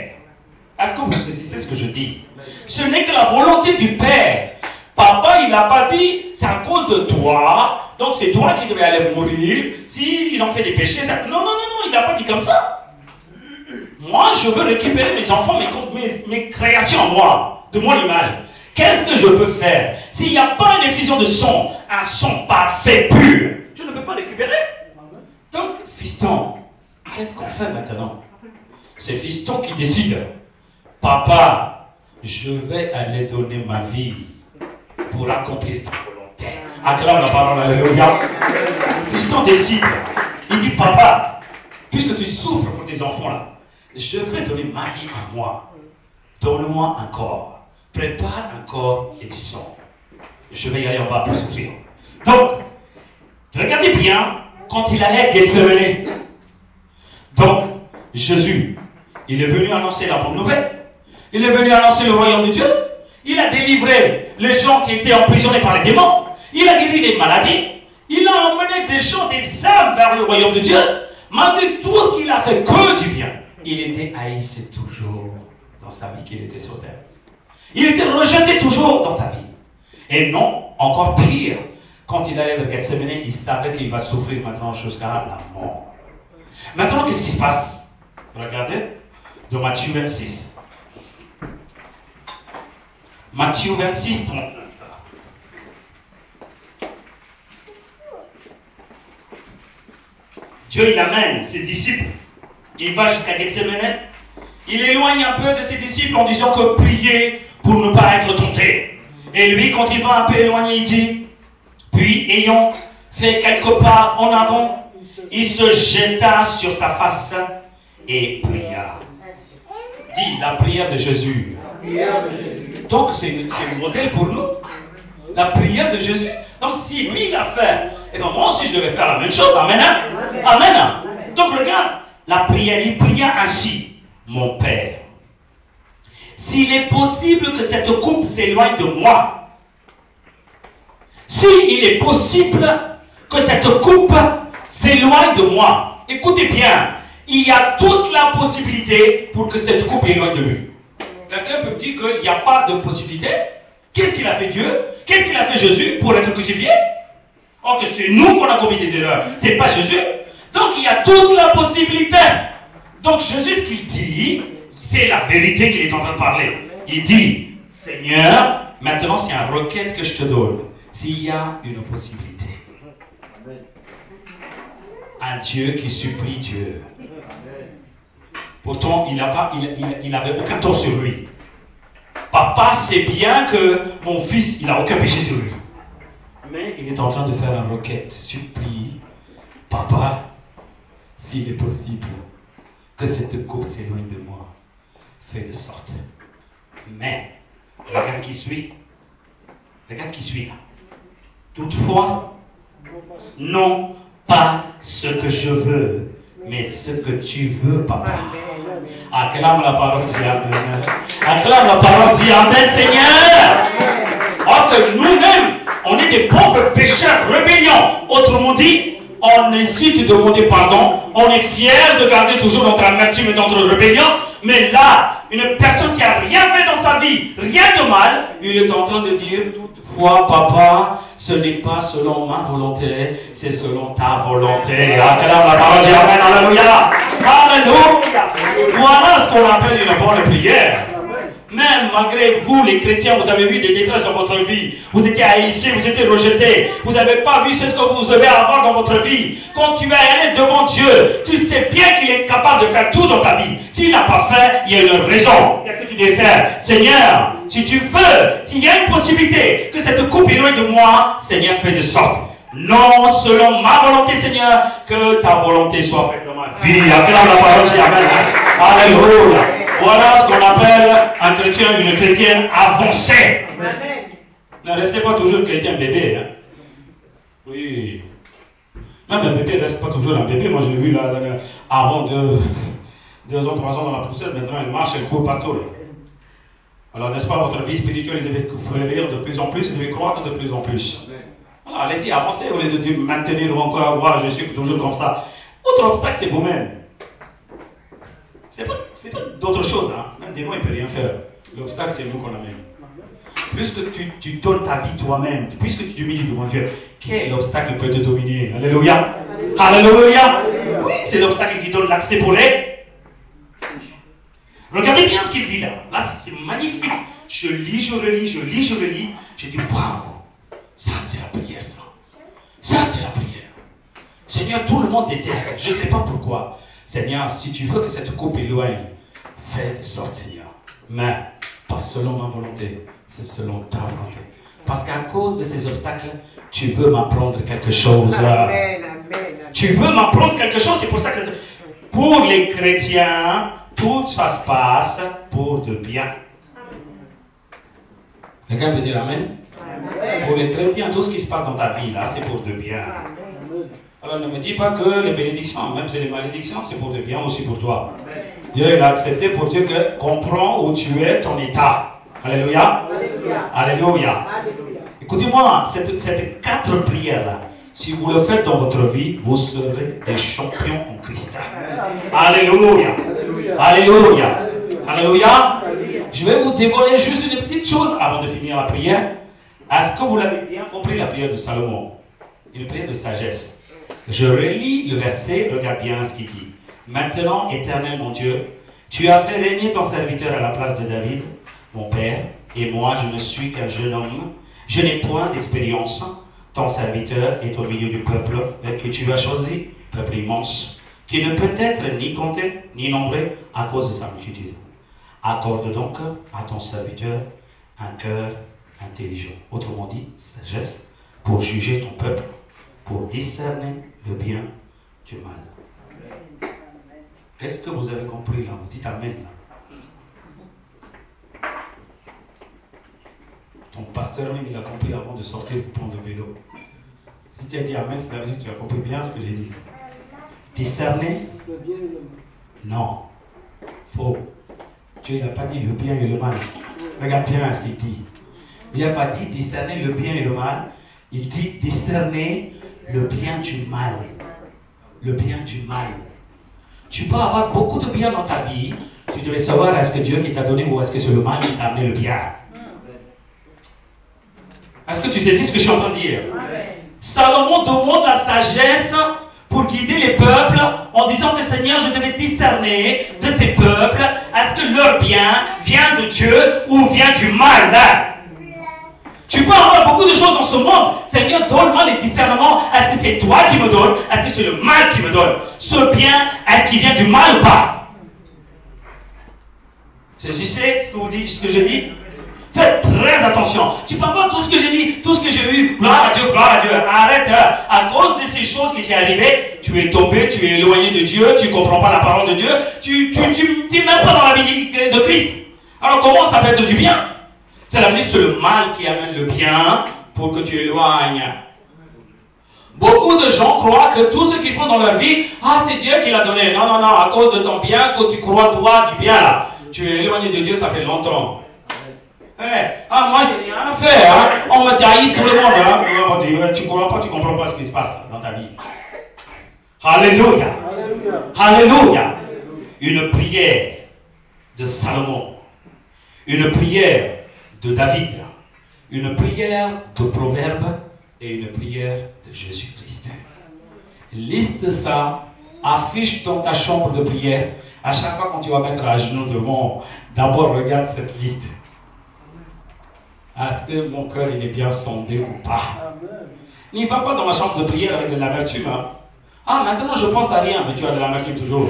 Est-ce que vous saisissez ce que je dis? Ce n'est que la volonté du Père. Papa, il n'a pas dit, c'est à cause de toi, donc c'est toi qui devais aller mourir. S'ils ont fait des péchés, ça... Non, il n'a pas dit comme ça. Moi, je veux récupérer mes enfants, mes créations, moi, de mon image. Qu'est-ce que je peux faire? S'il n'y a pas une effusion de sang, un sang parfait, pur, je ne peux pas récupérer. Donc, fiston, qu'est-ce qu'on fait maintenant? C'est fiston qui décide. Papa, je vais aller donner ma vie pour accomplir ta volonté. Acclame la parole, alléluia. Fiston décide. Il dit, papa, puisque tu souffres pour tes enfants là, je vais donner ma vie à moi. Donne-moi un corps. Prépare un corps et du sang. Je vais y aller en bas pour souffrir. Donc, regardez bien, quand il allait Gethsémani. Donc, Jésus, il est venu annoncer la bonne nouvelle. Il est venu annoncer le royaume de Dieu. Il a délivré les gens qui étaient emprisonnés par les démons. Il a guéri les maladies. Il a emmené des gens, des âmes vers le royaume de Dieu. Malgré tout ce qu'il a fait, que du bien. Il était haïssé toujours dans sa vie qu'il était sur terre. Il était rejeté toujours dans sa vie. Et non, encore pire, quand il allait vers Gethsémani, il savait qu'il va souffrir maintenant jusqu'à la mort. Maintenant, qu'est-ce qui se passe? Regardez, de Matthieu 26. Matthieu 26, 39. Dieu, il amène ses disciples. Il va jusqu'à Gethsémani. Il éloigne un peu de ses disciples en disant que priez pour pour ne pas être tenté. Et lui, quand il va un peu éloigné, il dit, puis ayant fait quelques pas en avant, il se jeta sur sa face et pria. Dis la prière de Jésus. Donc c'est un modèle pour nous. La prière de Jésus. Donc si lui il a fait, et bien moi aussi je devais faire la même chose. Amen. Amen. Donc regarde, la prière, il pria ainsi. Mon Père, s'il est possible que cette coupe s'éloigne de moi, s'il est possible que cette coupe s'éloigne de moi, écoutez bien, il y a toute la possibilité pour que cette coupe éloigne de lui. Quelqu'un peut me dire qu'il n'y a pas de possibilité. Qu'est-ce qu'il a fait Dieu? Qu'est-ce qu'il a fait Jésus pour être crucifié? Or que c'est nous qu'on a commis des erreurs, c'est pas Jésus. Donc il y a toute la possibilité. Donc Jésus, ce qu'il dit, c'est la vérité qu'il est en train de parler. Il dit, Seigneur, maintenant c'est une requête que je te donne. S'il y a une possibilité. Un Dieu qui supplie Dieu. Pourtant, il n'avait aucun tort sur lui. Papa sait bien que mon fils, il n'a aucun péché sur lui. Mais il est en train de faire une requête. Supplie, Papa, s'il est possible que cette coupe s'éloigne de moi, fais de sorte. Mais, regarde qui suit. Regarde qui suit là. Toutefois, non pas ce que je veux, mais ce que tu veux, Papa. Acclame la parole, dis Amen. Acclame la parole, dis Amen, Seigneur. Or que nous-mêmes, on est des pauvres pécheurs rébellions. Autrement dit, on incite de demander pardon. On est fiers de garder toujours notre amertume et notre rébellion. Mais là, une personne qui n'a rien fait dans sa vie, rien de mal, il est en train de dire, toutefois, Papa, ce n'est pas selon ma volonté, c'est selon ta volonté. Acclame la parole, dis Amen, Alléluia. Alléluia. Voilà ce qu'on appelle une bonne prière. Même malgré vous, les chrétiens, vous avez vu des détresses dans votre vie. Vous étiez haïs, vous étiez rejetés. Vous n'avez pas vu ce que vous devez avoir dans votre vie. Quand tu vas aller devant Dieu, tu sais bien qu'il est capable de faire tout dans ta vie. S'il n'a pas fait, il y a une raison. Qu'est-ce que tu dois faire? Seigneur, si tu veux, s'il y a une possibilité que cette coupe éloigne de moi, Seigneur, fais de sorte. Non, selon ma volonté, Seigneur, que ta volonté soit faite dans ma vie. Acclame la parole, dis Amen. Alléluia. Voilà ce qu'on appelle un chrétien, une chrétienne avancée. Amen. Ne restez pas toujours chrétien bébé. Hein? Oui. Même un bébé ne reste pas toujours un bébé. Moi, j'ai vu là, avant 2 ans, 3 ans dans la poussette, maintenant elle marche, elle court partout. Là. Alors, n'est-ce pas, votre vie spirituelle devait fleurir de plus en plus, devait croître de plus en plus. Alors, allez-y, avancez au lieu de maintenir encore, voilà, je suis toujours comme ça. Autre obstacle, c'est vous-même. C'est pas d'autre chose, hein. Même des mots, il ne peut rien faire. L'obstacle, c'est nous qu'on amène. Puisque tu donnes ta vie toi-même, puisque tu t'humilies devant Dieu, quel obstacle peut te dominer? Alléluia. Alléluia. Oui, c'est l'obstacle qui donne l'accès pour les. Regardez bien ce qu'il dit là. Là, c'est magnifique. Je lis, je relis, je lis, je relis. J'ai dit, waouh, ça c'est la prière, ça. Ça c'est la prière. Seigneur, tout le monde déteste. Je ne sais pas pourquoi. Seigneur, si tu veux que cette coupe éloigne, fais de sorte, Seigneur. Mais, pas selon ma volonté, c'est selon ta volonté. Parce qu'à cause de ces obstacles, tu veux m'apprendre quelque chose. Amen, amen. Tu veux m'apprendre quelque chose, c'est pour ça que pour les chrétiens, tout ça se passe pour de bien. Quelqu'un peut dire Amen? Amen. Pour les chrétiens, tout ce qui se passe dans ta vie, là, c'est pour de bien. Amen. Alors ne me dis pas que les bénédictions, même si les malédictions, c'est pour le bien aussi pour toi. Amen. Dieu l'a accepté pour dire que comprends où tu es, ton état. Alléluia. Alléluia. Alléluia. Alléluia. Écoutez-moi, ces 4 prières-là, si vous le faites dans votre vie, vous serez des champions en Christ. Alléluia. Alléluia. Alléluia. Alléluia. Je vais vous dévoiler juste une petite chose avant de finir la prière. Est-ce que vous l'avez bien compris, la prière de Salomon? Une prière de sagesse. Je relis le verset, regarde bien ce qu'il dit. Maintenant, Éternel mon Dieu, tu as fait régner ton serviteur à la place de David, mon père, et moi je ne suis qu'un jeune homme. Je n'ai point d'expérience. Ton serviteur est au milieu du peuple que tu as choisi, peuple immense, qui ne peut être ni compté ni nombré à cause de sa multitude. Accorde donc à ton serviteur un cœur intelligent. Autrement dit, sagesse pour juger ton peuple, pour discerner le bien du mal. Qu'est-ce que vous avez compris là? Vous dites Amen là. Ton pasteur même il a compris avant de sortir pour prendre le vélo. Si tu as dit Amen, ça veut dire que tu as compris bien ce que j'ai dit. Discerner? Non. Faux. Dieu n'a pas dit le bien et le mal. Regarde bien ce qu'il dit. Il n'a pas dit discerner le bien et le mal. Il dit discerner le bien du mal. Le bien du mal. Tu peux avoir beaucoup de bien dans ta vie. Tu devais savoir est-ce que Dieu qui t'a donné ou est-ce que c'est le mal qui t'a amené le bien. Est-ce que tu sais ce que je suis en train de dire? Salomon demande la sagesse pour guider les peuples en disant que Seigneur, je devais discerner de ces peuples, est-ce que leur bien vient de Dieu ou vient du mal? Tu peux avoir beaucoup de choses dans ce monde. Seigneur, donne-moi les discernements. Est-ce que c'est toi qui me donnes? Est-ce que c'est le mal qui me donne? Ce bien, est-ce qu'il vient du mal ou pas? Tu sais ce que vous dites, ce que je dis? Faites très attention. Tu peux avoir tout ce que j'ai dit, tout ce que j'ai eu. Gloire à Dieu, gloire à Dieu. Arrête. À cause de ces choses qui sont arrivées, tu es tombé, tu es éloigné de Dieu, tu ne comprends pas la parole de Dieu, tu n'es même pas dans la vie de Christ. Alors comment ça fait du bien? C'est la vie, c'est le mal qui amène le bien pour que tu éloignes. Beaucoup de gens croient que tout ce qu'ils font dans leur vie, c'est Dieu qui l'a donné. Non, non, non, à cause de ton bien, que tu crois toi du bien là. Tu es éloigné de Dieu, ça fait longtemps. Moi j'ai rien à faire, on me taille tout le monde. Tu ne crois pas, tu ne comprends pas ce qui se passe dans ta vie. Alléluia. Alléluia. Une prière de Salomon. Une prière de David. Une prière de Proverbes et une prière de Jésus-Christ. Liste ça, affiche dans ta chambre de prière. À chaque fois quand tu vas mettre à genoux devant, d'abord regarde cette liste. Est-ce que mon cœur il est bien sondé ou pas? N'y va pas dans ma chambre de prière avec de l'amertume. Maintenant je pense à rien, mais tu as de l'amertume toujours.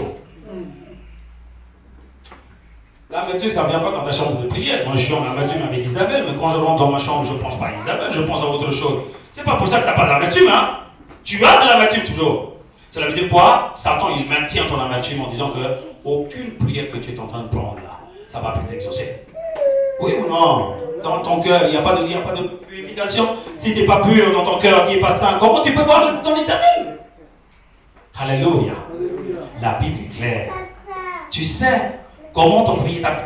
L'amertume, ça ne vient pas dans ta chambre de prière. Moi je suis en amertume avec Isabelle, mais quand je rentre dans ma chambre, je ne pense pas à Isabelle, je pense à autre chose. C'est pas pour ça que tu n'as pas d'amertume, Tu as de l'amertume toujours. Cela veut dire quoi? Satan, il maintient ton amertume en disant que aucune prière que tu es en train de prendre là, ça va être exaucé. Oui ou non? Dans ton cœur, il n'y a pas de purification. Si tu n'es pas pur dans ton cœur, tu n'es pas saint, comment tu peux voir ton éternel? Alléluia. La Bible est claire. Tu sais comment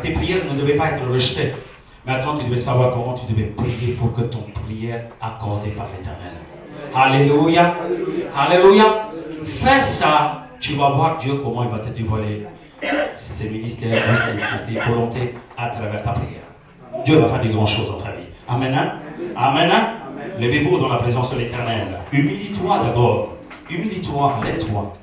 tes prières ne devaient pas être rejetées. Maintenant, tu devais savoir comment tu devais prier pour que ton prière accordée par l'éternel. Alléluia. Alléluia. Fais ça, tu vas voir Dieu comment il va te dévoiler ses ministères, ses volontés à travers ta prière. Dieu va faire des grandes choses dans ta vie. Amen. Amen. Levez-vous dans la présence de l'éternel. Humilie-toi d'abord. Humilie-toi, lève-toi.